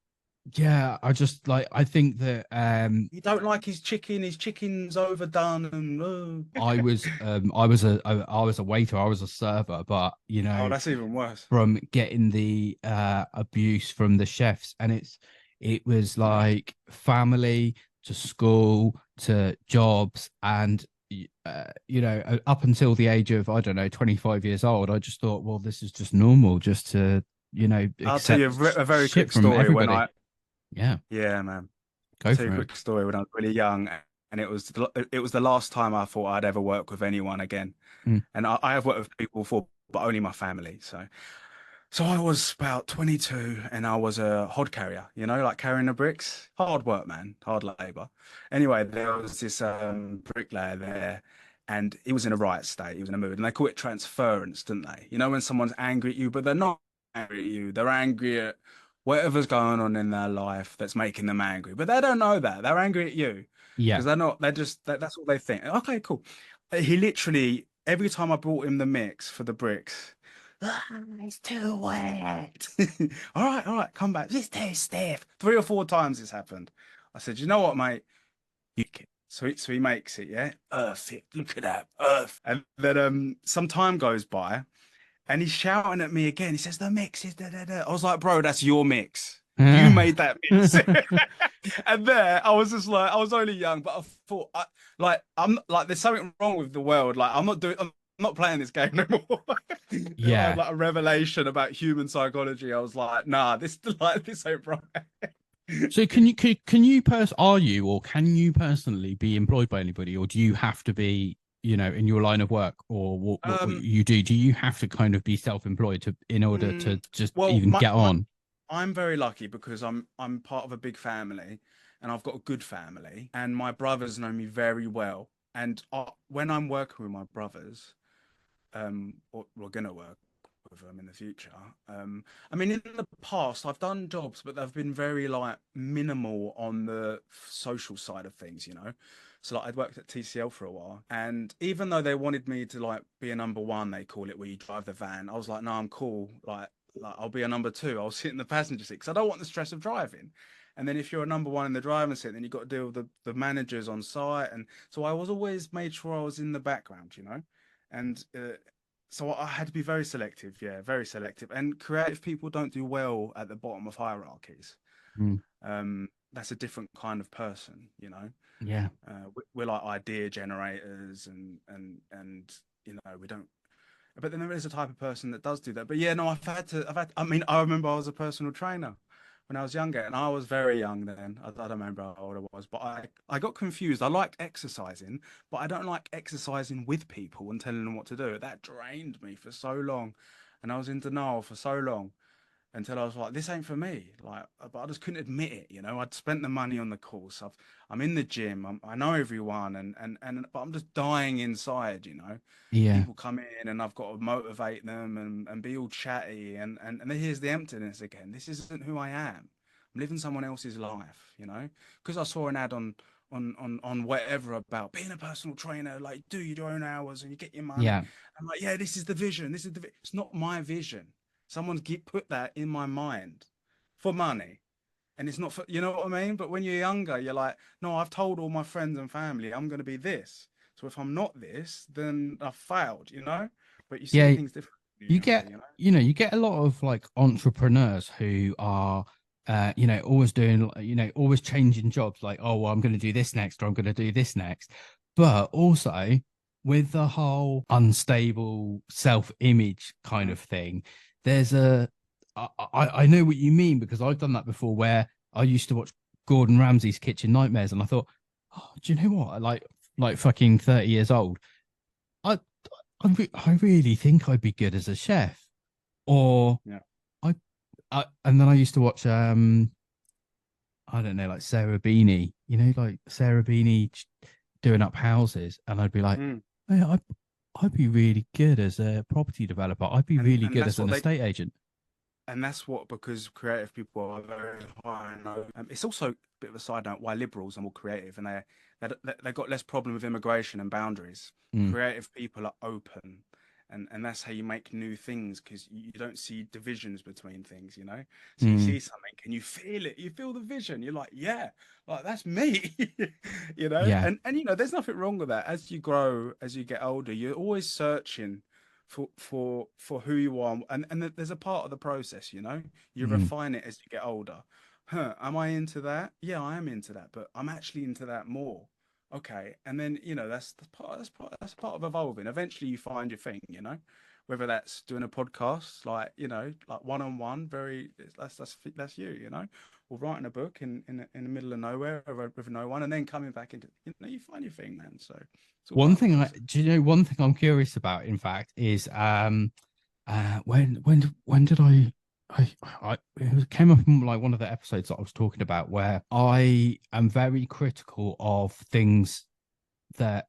S1: yeah, I just like I think that
S2: You don't like his chicken's overdone and
S1: I was a waiter, I was a server, but
S2: oh, that's even worse.
S1: from getting the abuse from the chefs, and it was
S2: Mad.
S1: like family to school to jobs, and up until the age of, I don't know, 25 years old, I just thought, well, this is just normal, just to
S2: I'll tell you
S1: accept
S2: a very
S1: shit
S2: quick
S1: from
S2: story when
S1: everybody.
S2: I
S1: Yeah,
S2: yeah, man. I'll
S1: go
S2: tell you a
S1: for it.
S2: quick story when I was really young, and it was the last time I thought I'd ever work with anyone again.
S1: Mm.
S2: And I have worked with people before, but only my family. So I was about 22, and I was a hod carrier, like carrying the bricks. Hard work, man, hard labor. Anyway, there was this bricklayer there, and he was in a riot state. He was in a mood, and they call it transference, didn't they? You know, when someone's angry at you, but they're not angry at you. They're angry at whatever's going on in their life that's making them angry. But they don't know that. They're angry at you
S1: Yeah.
S2: because they're not, they're just, that's what they think. Okay, cool. He literally, every time I brought him the mix for the bricks, "Ah, it's too wet. All right, come back. It's too stiff. 3 or 4 times it's happened. I said, you know what, mate? You can. So he makes it, yeah? Earth it. Look at that. Earth. And then some time goes by and he's shouting at me again. He says, the mix is da da da. I was like, bro, that's your mix. You made that mix. And there, I was just like, I was only young, but I thought, I'm like, there's something wrong with the world. Like, I'm not playing this game no more. Then I had
S1: Yeah.
S2: like a revelation about human psychology. I was like, nah, this ain't right.
S1: So are you, or can you personally be employed by anybody, or do you have to be, in your line of work, or what
S2: Um,
S1: you do? Do you have to kind of be self-employed to in order to
S2: mm,
S1: just
S2: well,
S1: even get on?
S2: I'm very lucky because I'm part of a big family and I've got a good family and my brothers know me very well. And when I'm working with my brothers, or we're gonna work with them in the future. I mean, in the past, I've done jobs, but they've been very like minimal on the social side of things, you know. So like I'd worked at TCL for a while, and even though they wanted me to like be a number one, they call it, where you drive the van, I was like, no, I'm cool. Like I'll be a number two. I'll sit in the passenger seat because I don't want the stress of driving. And then if you're a number one in the driving seat, then you've got to deal with the managers on site. And so I was always made sure I was in the background, you know. And so I had to be very selective, yeah, very selective. And creative people don't do well at the bottom of hierarchies.
S1: Mm,
S2: That's a different kind of person, you know.
S1: yeah.
S2: We're like idea generators, and we don't. But then there is a type of person that does do that. But yeah, no, I mean, I remember I was a personal trainer when I was younger, and I was very young then. I don't remember how old I was, but I got confused. I liked exercising, but I don't like exercising with people and telling them what to do. That drained me for so long, and I was in denial for so long until I was like, this ain't for me. Like, but I just couldn't admit it. You know, I'd spent the money on the course. I'm in the gym. I know everyone, but I'm just dying inside. You know,
S1: Yeah.
S2: people come in, and I've got to motivate them and be all chatty, and then here's the emptiness again. This isn't who I am. I'm living someone else's life. You know, because I saw an ad on whatever about being a personal trainer, like do your own hours and you get your money.
S1: Yeah.
S2: I'm like, yeah, this is the vision. It's not my vision. Someone's put that in my mind for money. And it's not for, you know what I mean? But when you're younger, you're like, no, I've told all my friends and family I'm going to be this. So if I'm not this, then I've failed, you know? But you see
S1: Yeah.
S2: things differently when
S1: You
S2: you're younger,
S1: get,
S2: you know?
S1: you get a lot of like entrepreneurs who are, always doing, always changing jobs. Like, oh, well, I'm going to do this next, or I'm going to do this next. But also with the whole unstable self-image kind
S2: Mm.
S1: of thing, there's I know what you mean, because I've done that before, where I used to watch Gordon Ramsay's Kitchen Nightmares, and I thought, oh, do you know what? Like fucking 30 years old. I really think I'd be good as a chef. Or
S2: Yeah.
S1: I, and then I used to watch I don't know, like Sarah Beanie, like Sarah Beanie doing up houses, and I'd be like,
S2: Mm.
S1: hey, I'd be really good as a property developer. I'd be really
S2: And
S1: good
S2: that's
S1: as an
S2: what they
S1: estate agent.
S2: and that's what because creative people are very high. It's also a bit of a side note why liberals are more creative and they've got less problem with immigration and boundaries.
S1: Mm,
S2: Creative people are open, and that's how you make new things because you don't see divisions between things, you know. So you
S1: mm,
S2: see something and you feel it, you feel the vision. You're like, yeah, like that's me, you know.
S1: yeah.
S2: And you know, there's nothing wrong with that. As you grow, as you get older, you're always searching for who you are and there's a part of the process, you know, you
S1: Mm,
S2: refine it as you get older. Am I into that? Yeah, I am into that, but I'm actually into that more. Okay, and then you know that's part of evolving. Eventually you find your thing, you know, whether that's doing a podcast like, you know, like one on one, very that's you, you know, or writing a book in the middle of nowhere with no one, and then coming back into, you know, you find your thing, man. So it's all
S1: One
S2: part of the
S1: thing
S2: process.
S1: do you know, one thing I'm curious about, in fact, is when did it came up in like one of the episodes that I was talking about where I am very critical of things that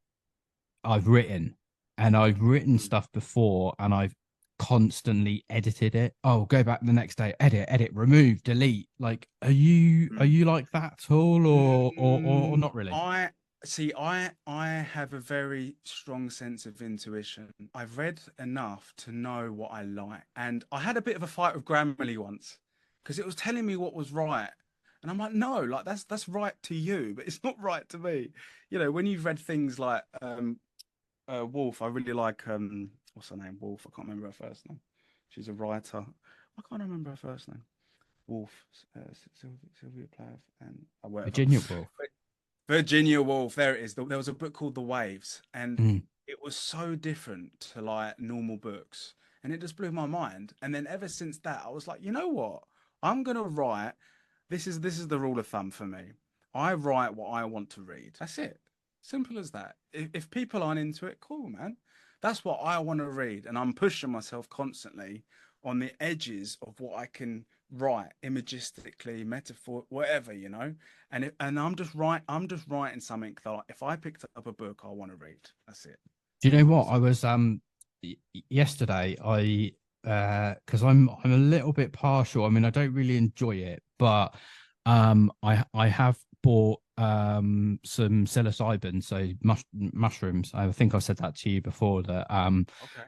S1: I've written, and I've written
S2: Mm.
S1: stuff before and I've constantly edited it. Oh, go back the next day, edit, remove, delete. Like, are
S2: Mm.
S1: you like that at all, or not really?
S2: I see. I have a very strong sense of intuition. I've read enough to know what I like, and I had a bit of a fight with Grammarly once because it was telling me what was right, and I'm like, no, like that's right to you, but it's not right to me. You know, when you've read things like Wolf, I really like what's her name? Wolf. I can't remember her first name. She's a writer. I can't remember her first name. Wolf, Sylvia Plath, and whatever.
S1: Virginia Woolf.
S2: Virginia Woolf, there it is. There was a book called The Waves, and
S1: Mm.
S2: it was so different to like normal books, and it just blew my mind. And then ever since that, I was like, you know what? I'm gonna write. This is the rule of thumb for me. I write what I want to read. That's it. Simple as that. If people aren't into it, cool, man. That's what I want to read, and I'm pushing myself constantly on the edges of what I can write, imagistically, metaphor, whatever, you know. And I'm just writing something that if I picked up a book I want to read. That's it.
S1: Do you know
S2: Simple
S1: what?
S2: as
S1: I
S2: that.
S1: was yesterday I because I'm a little bit partial. I mean, I don't really enjoy it, but I have bought some psilocybin, so mushrooms. I think I said that to you before that
S2: Okay.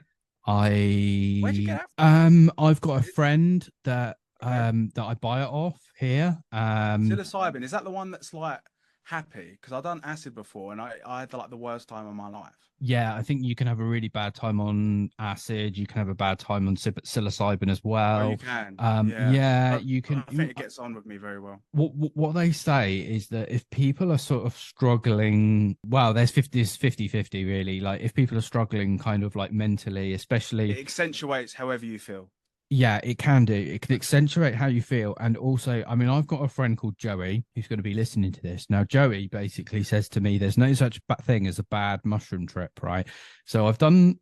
S2: Where'd you get
S1: I
S2: that from?
S1: I've got a
S2: Is it
S1: friend that
S2: okay?
S1: that I buy it off here.
S2: Psilocybin, is that the one that's like happy? Because I've done acid before and I had like the worst time of my life.
S1: Yeah, I think you can have a really bad time on acid. You can have a bad time on psilocybin as
S2: Oh, you
S1: well.
S2: can. Yeah.
S1: Yeah,
S2: I,
S1: you
S2: I
S1: can.
S2: think it gets on with me very well.
S1: What they say is that if people are sort of struggling, well, there's 50-50 really. Like if people are struggling kind of like mentally,
S2: It
S1: especially,
S2: accentuates however you feel.
S1: yeah, it can do. It can
S2: That's it.
S1: accentuate how you feel. And also, I mean, I've got a friend called Joey who's going to be listening to this. Now, Joey basically says to me, there's no such thing as a bad mushroom trip, right? So I've done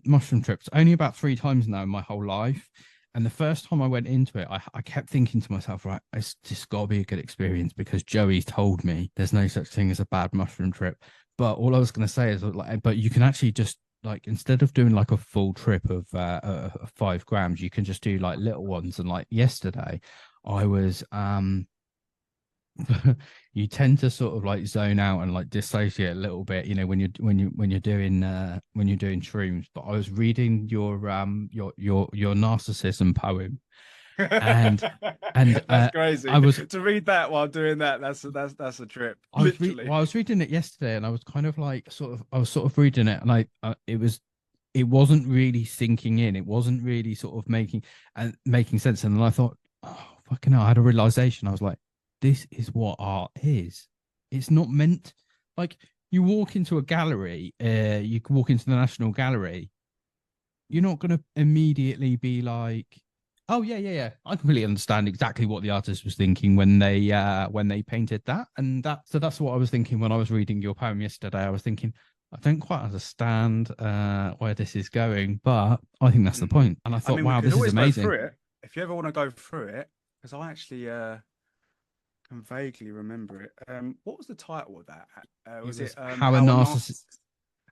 S1: mushroom trips only about 3 times now in my whole life. And the first time I went into it, I kept thinking to myself, right, it's just got to be a good experience because Joey told me there's no such thing as a bad mushroom trip. But all I was going to say is like, but you can actually just like instead of doing like a full trip of 5 grams, you can just do like little ones. And like yesterday, I was you tend to sort of like zone out and like dissociate a little bit, when you're doing shrooms. But I was reading your narcissism poem, and and
S2: That's
S1: uh
S2: crazy.
S1: I was
S2: To read that while doing that, that's a trip.
S1: well,
S2: Literally.
S1: I was reading it yesterday, and I was kind of like I was sort of reading it, and it wasn't really sinking in. It wasn't really sort of making sense. And then I thought, oh fucking hell, I had a realization. I was like, this is what art is. It's not meant like you walk into a gallery, you can walk into the National Gallery, you're not gonna immediately be like, oh yeah, yeah, yeah. I completely understand exactly what the artist was thinking when they painted that. And that's what I was thinking when I was reading your poem yesterday. I was thinking, I don't quite understand where this is going, but I think that's the
S2: Mm.
S1: point. And I
S2: I
S1: thought,
S2: mean, we
S1: wow,
S2: could
S1: this is
S2: always go
S1: amazing.
S2: through it if you ever want to go through it, because I actually can vaguely remember it. What was the title of that?
S1: It
S2: Was it
S1: was how a
S2: How a
S1: narcissist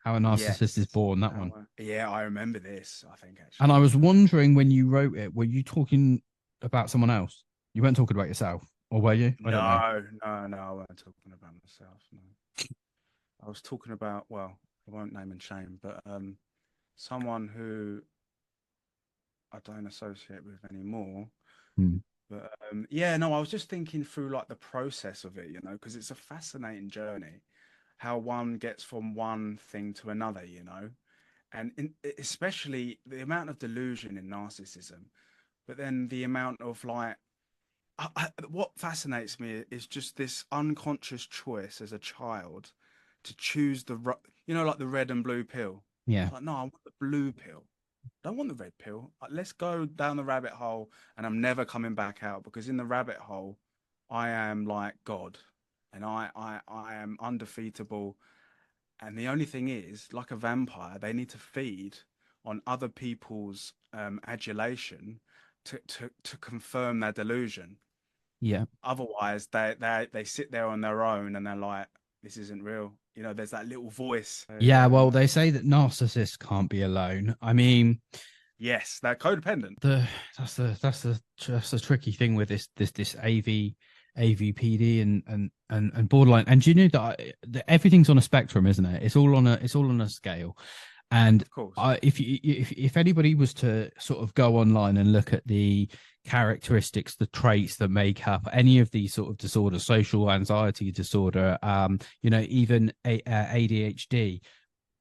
S2: Narcissist?
S1: is
S2: Yes.
S1: born, that
S2: How
S1: one.
S2: yeah, I remember this, I think
S1: And
S2: actually.
S1: I was wondering when you wrote it, were you talking about someone else? You weren't talking about yourself, or were you? I don't know.
S2: No, I wasn't talking about myself. No. I was talking about, well, I won't name and shame, but someone who I don't associate with anymore.
S1: Hmm.
S2: But yeah, no, I was just thinking through like the process of it, because it's a fascinating journey, how one gets from one thing to another, and especially the amount of delusion in narcissism, but then the amount of like, what fascinates me is just this unconscious choice as a child to choose like the red and blue pill.
S1: Yeah.
S2: It's like, no, I want the blue pill. Don't want the red pill. Like, let's go down the rabbit hole and I'm never coming back out because in the rabbit hole, I am like God and I am undefeatable. And the only thing is, like a vampire, they need to feed on other people's adulation to confirm their delusion.
S1: Yeah.
S2: Otherwise, they sit there on their own and they're like, this isn't real. There's that little voice. So,
S1: Yeah. Well, they say that narcissists can't be alone. I mean,
S2: yes, they're codependent.
S1: the that's the tricky thing with this AVPD and borderline. And do you know that everything's on a spectrum, isn't it? It's all on a scale. And
S2: Of course.
S1: if anybody was to sort of go online and look at the characteristics, the traits that make up any of these sort of disorders, social anxiety disorder, even ADHD,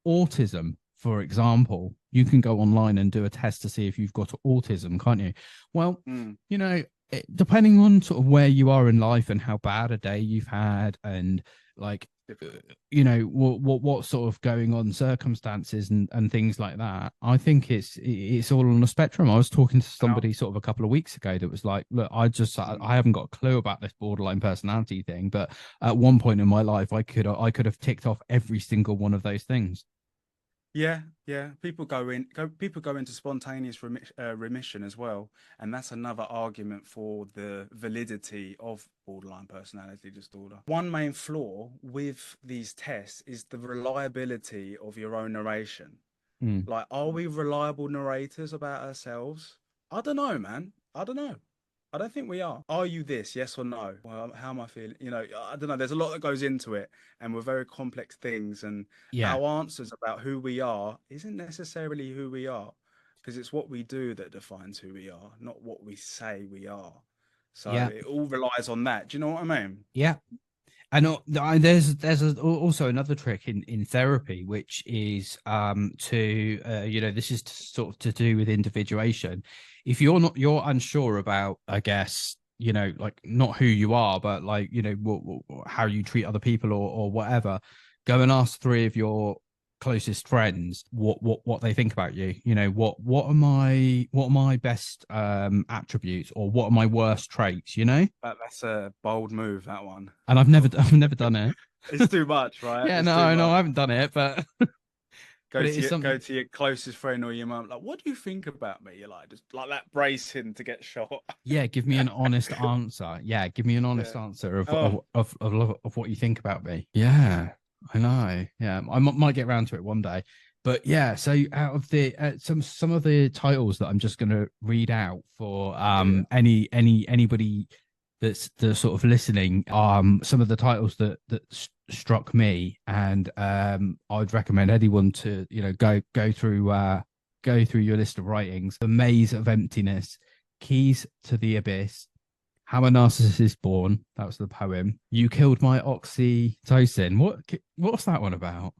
S1: autism, for example, you can go online and do a test to see if you've got autism, can't you? Well,
S2: Mm.
S1: depending on sort of where you are in life and how bad a day you've had, and like,
S2: Different.
S1: what sort of going on circumstances and things like that. I think it's all on a spectrum. I was talking to
S2: And
S1: somebody sort of a couple of weeks ago that was like, look, I haven't got a clue about this borderline personality thing, but at one point in my life, I could have ticked off every single one of those things.
S2: yeah, yeah. People go into spontaneous remission as well, and that's another argument for the validity of borderline personality disorder. One main flaw with these tests is the reliability of your own narration.
S1: Mm.
S2: Like, are we reliable narrators about ourselves? I don't know, man. I don't know. I don't think we are. Are you this? Yes or no? Well, how am I feeling? I don't know. There's a lot that goes into it, and we're very complex things. And
S1: Yeah,
S2: our answers about who we are isn't necessarily who we are, because it's what we do that defines who we are, not what we say we are. So
S1: yeah,
S2: it all relies on that. Do you know what I mean?
S1: yeah. And also another trick in therapy, which is to this is sort of to do with individuation. If you're unsure about, I guess, like not who you are, but like how you treat other people or whatever, go and ask three of your closest friends what they think about you. What are my best attributes, or what are my worst traits,
S2: That's a bold move, that one.
S1: and I've never done it.
S2: It's too much, right?
S1: Yeah,
S2: It's too
S1: no,
S2: much.
S1: I haven't done it, but
S2: Go
S1: it
S2: to
S1: is
S2: go
S1: something.
S2: to your closest friend or your mum, like, what do you think about me? You're like, just like that bracing to get shot.
S1: Yeah, give me an honest answer. Yeah, give me an honest
S2: Yeah.
S1: answer of
S2: Oh,
S1: what you think about me. Yeah, I know. Yeah, I might get around to it one day. But yeah, so out of the some of the titles that I'm just going to read out for
S2: yeah.
S1: anybody that's sort of listening, some of the titles that struck me, and I'd recommend anyone to go through your list of writings: The Maze of Emptiness, Keys to the Abyss, How a Narcissist is Born. That was the poem. You Killed My Oxytocin. What's that one about?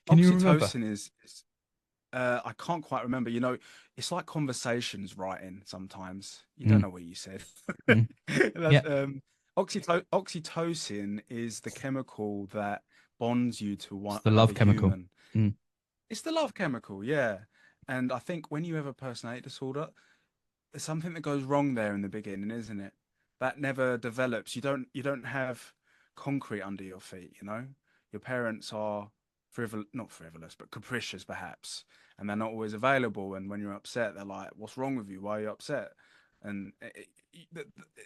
S1: Can you remember?
S2: Oxytocin is I can't quite remember. It's like conversations writing sometimes. You don't
S1: Mm,
S2: know what you said.
S1: mm.
S2: That's
S1: Yeah,
S2: oxytocin is the chemical that bonds you to
S1: it's
S2: one
S1: the love
S2: another
S1: chemical.
S2: human.
S1: Mm,
S2: It's the love chemical, yeah. And I think when you have a personality disorder, there's something that goes wrong there in the beginning, isn't it? That never develops. You don't have concrete under your feet, you know? Your parents are not frivolous, but capricious perhaps, and they're not always available. And when you're upset, they're like, "What's wrong with you? Why are you upset?" And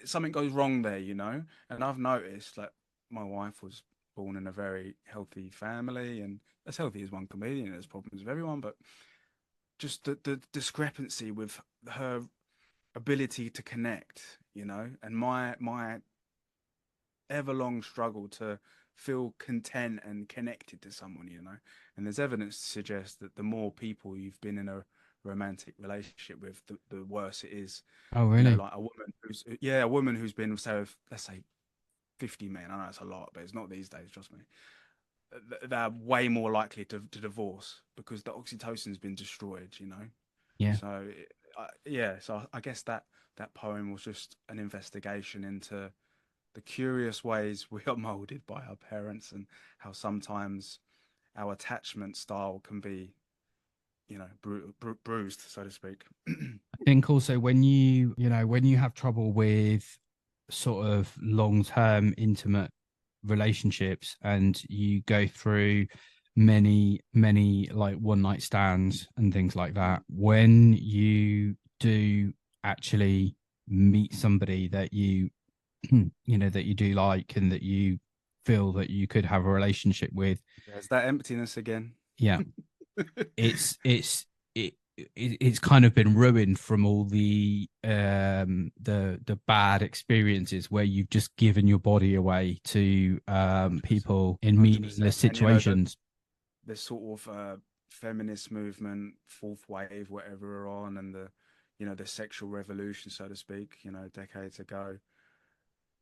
S2: something goes wrong there, you know. And I've noticed that my wife was born in a very healthy family, and as healthy as one can be, and there's problems with everyone, but just the discrepancy with her ability to connect, you know, and my ever long struggle to feel content and connected to someone, you know. And there's evidence to suggest that the more people you've been in a romantic relationship with, the worse it is.
S1: Oh,
S2: You know,
S1: really?
S2: like a woman who's been, so let's say 50 men. I know it's a lot, but it's not these days, trust me. They're way more likely to divorce because the oxytocin's been destroyed, you know.
S1: Yeah.
S2: So yeah, so I guess that poem was just an investigation into the curious ways we are molded by our parents and how sometimes our attachment style can be, you know, bruised, so to speak.
S1: I think also when when you have trouble with sort of long-term intimate relationships and you go through many like one night stands and things like that, when you do actually meet somebody that you that you do like and that you feel that you could have a relationship with,
S2: There's that emptiness again.
S1: yeah, it's kind of been ruined from all the bad experiences where you've just given your body away to
S2: 100%.
S1: people in meaningless
S2: 100%. And you know,
S1: situations.
S2: the sort of feminist movement, fourth wave, whatever we're on, and the, you know, the sexual revolution, so to speak, you know, decades ago.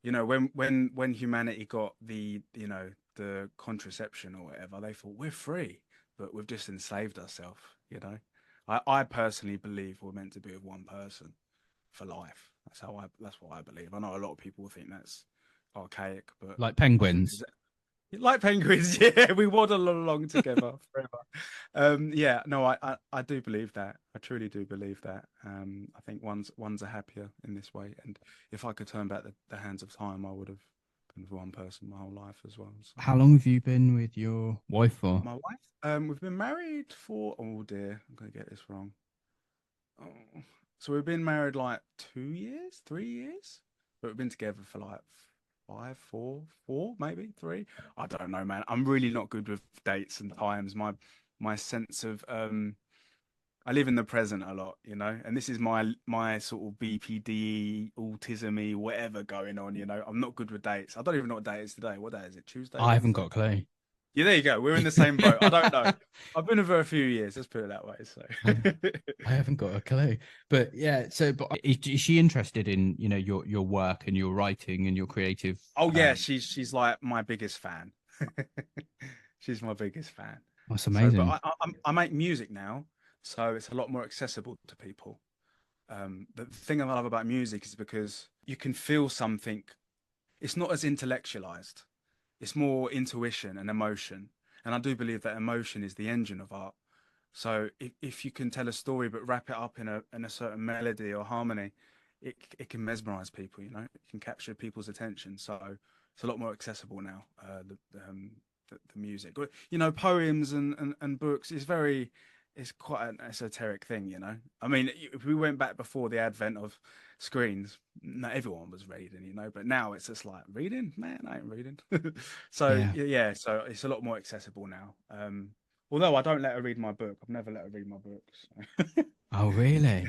S2: You know, when humanity got the, you know, the contraception or whatever, they thought we're free, but we've just enslaved ourselves, you know. I personally believe we're meant to be with one person for life. That's what I believe. I know a lot of people think that's archaic, but
S1: Like
S2: I think
S1: penguins.
S2: there's like penguins, yeah, we waddle along together forever. Yeah, no, I do believe that. I truly do believe that. I think one's are happier in this way. And if I could turn back the hands of time, I would have been with one person my whole life as well. So
S1: How long have you been with your wife for?
S2: my wife, we've been married for, oh dear, I'm gonna get this wrong. Oh, so we've been married like 2 years, 3 years, but we've been together for like five, four, maybe three. I don't know, man. I'm really not good with dates and times. My sense of I live in the present a lot, you know, and this is my sort of BPD, autism-y, whatever going on, you know. I'm not good with dates. I don't even know what day it is today. What day is it? Tuesday,
S1: I haven't got
S2: Wednesday?
S1: a clue.
S2: Yeah, there you go. We're in the same boat. I don't know. I've been with her a few years. Let's put it that way. So.
S1: I haven't got a clue. But yeah, so but is she interested in, your work and your writing and your creative
S2: Oh yeah, she's like my biggest fan. She's my biggest fan.
S1: that's
S2: So, but
S1: amazing.
S2: I make music now, so it's a lot more accessible to people. The thing I love about music is because you can feel something. It's not as intellectualized. It's more intuition and emotion. And I do believe that emotion is the engine of art. So if you can tell a story but wrap it up in a certain melody or harmony, it can mesmerize people, you know, it can capture people's attention. So it's a lot more accessible now. The music, you know, poems and books is very, it's quite an esoteric thing, you know. I mean, if we went back before the advent of screens, not everyone was reading, you know, but now it's just like reading, man, I ain't reading. So
S1: Yeah.
S2: yeah, so it's a lot more accessible now. Although I don't let her read my book. I've never let her read my books. So.
S1: Oh, really?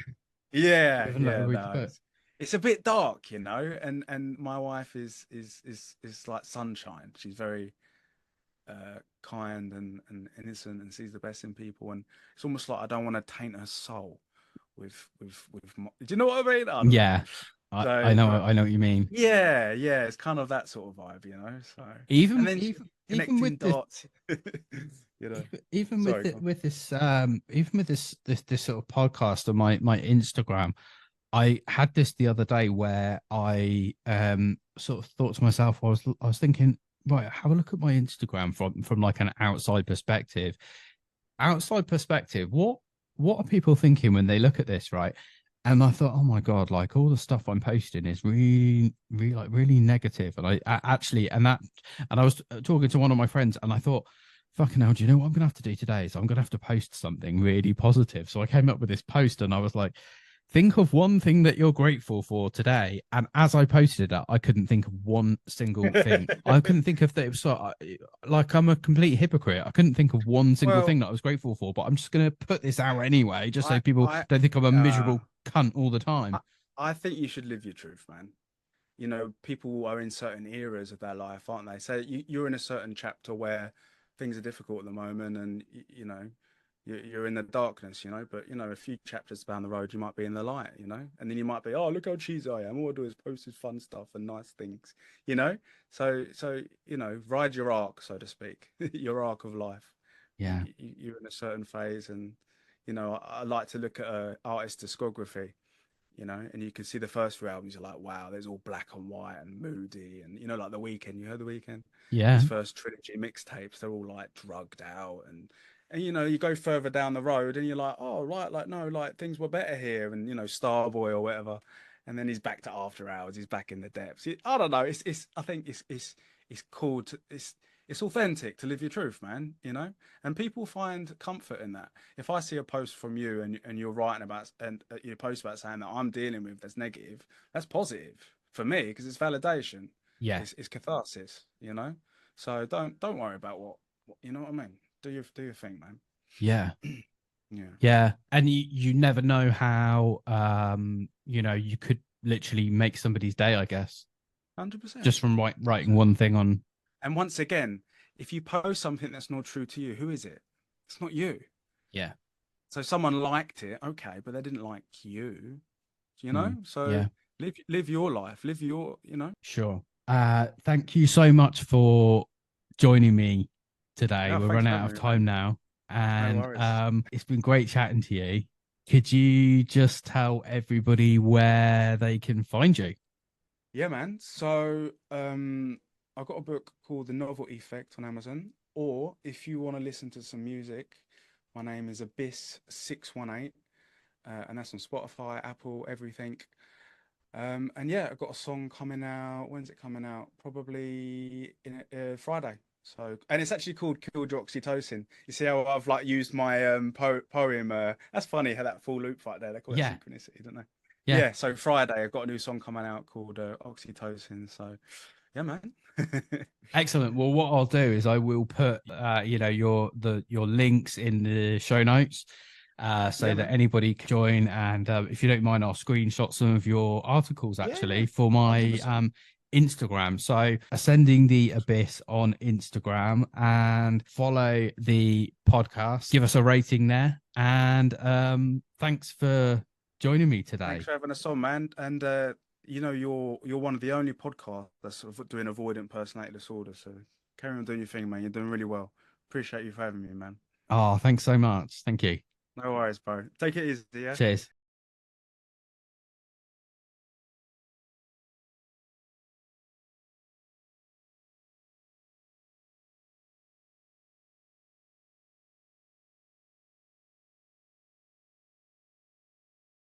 S1: You
S2: Yeah,
S1: haven't let her
S2: yeah,
S1: read the
S2: no.
S1: book?
S2: It's a bit dark, you know, and my wife is like sunshine. She's very kind and innocent and sees the best in people, and it's almost like I don't want to taint her soul with my, do you know what I mean? I don't know.
S1: Yeah. I
S2: So,
S1: know
S2: but
S1: I know what you mean.
S2: yeah, yeah, it's kind of that sort of vibe, you know. So, and
S1: Even
S2: then
S1: even even
S2: connecting
S1: with the
S2: dots, you know.
S1: even with
S2: Sorry,
S1: it
S2: go on.
S1: with this even with this sort of podcast on my Instagram, I had this the other day where I sort of thought to myself, I was thinking, right, have a look at my Instagram from like an outside perspective. Outside perspective, what are people thinking when they look at this, right? And I thought, oh my god, like all the stuff I'm posting is really like really negative. And I actually and I was talking to one of my friends, and I thought, fucking hell, do you know what I'm gonna have to do today? So I'm gonna have to post something really positive. So I came up with this post and I was like, think of one thing that you're grateful for today. And as I posted it, I couldn't think of one single thing. I couldn't think of that. It was like I'm a complete hypocrite. I couldn't think of one single thing
S2: Well,
S1: that I was grateful for, but I'm just going to put this out anyway, just so
S2: I
S1: people
S2: I
S1: don't think I'm a
S2: uh
S1: miserable cunt all the time.
S2: I, I think you should live your truth, man. You know, people are in certain eras of their life, aren't they? So you're in a certain chapter where things are difficult at the moment, and you know, you're in the darkness, you know. But you know, a few chapters down the road, you might be in the light, you know, and then you might be, oh, look how cheesy I am. All I do is post this fun stuff and nice things, you know. So you know, ride your arc, so to speak, your arc of life.
S1: Yeah.
S2: You're in a certain phase, and you know, I like to look at a artist discography, you know, and you can see the first few albums, you're like, wow, there's all black and white and moody, and you know, like The Weeknd, you heard The Weeknd, his
S1: Yeah.
S2: first trilogy mixtapes, they're all like drugged out, and you know, you go further down the road, and you're like, oh right, like no, like things were better here, and you know, Starboy or whatever, and then he's back to After Hours, he's back in the depths. I don't know, it's I think it's cool to it's authentic to live your truth, man, you know, and people find comfort in that. If I see a post from you and you're writing about and you post about saying that I'm dealing with that's negative, that's positive for me because it's validation,
S1: Yeah.
S2: it's catharsis, you know. So don't worry about what you know what I mean. Do your thing, man.
S1: Yeah.
S2: Yeah,
S1: Yeah. And you never know how, you could literally make somebody's day, I guess,
S2: 100%,
S1: just from writing
S2: 100%.
S1: one thing on.
S2: And once again, if you post something that's not true to you, who is it? It's not you.
S1: Yeah.
S2: So someone liked it, okay, but they didn't like you, you know?
S1: Mm,
S2: So
S1: yeah.
S2: live your life, live your, you know.
S1: Sure. Thank you so much for joining me today.
S2: No,
S1: We're
S2: thanks
S1: running
S2: for
S1: out
S2: having
S1: of
S2: me,
S1: time
S2: man.
S1: now,
S2: No
S1: and
S2: worries.
S1: it's been great chatting to you. Could you just tell everybody where they can find you?
S2: Yeah, man. So I've got a book called The Novelty Effect on Amazon. Or if you want to listen to some music, my name is Abyss618, and that's on Spotify, Apple, everything. And yeah, I've got a song coming out. When's it coming out? Probably in Friday. So, and it's actually called Killed Your Oxytocin. You see how I've like used my poem. That's funny how that full loop right there. They call that
S1: Yeah,
S2: synchronicity, don't they?
S1: yeah.
S2: Yeah. So Friday, I've got a new song coming out called Oxytocin. So yeah, man.
S1: Excellent. Well, what I'll do is I will put your links in the show notes, so
S2: Yeah,
S1: that
S2: man.
S1: anybody can join. And if you don't mind, I'll screenshot some of your articles
S2: Yeah,
S1: actually
S2: yeah.
S1: for my
S2: 100%.
S1: Ascending the Abyss on Instagram, and follow the podcast. Give us a rating there, and thanks for joining me
S2: Thanks
S1: today.
S2: for having us on, man. And you know, you're one of the only podcasts that's sort of doing avoidant personality disorder. So carry on doing your thing, man. You're doing really well. Appreciate you for having me, man.
S1: Oh, thanks so much. Thank you.
S2: No worries, bro. Take it easy, yeah?
S1: Cheers.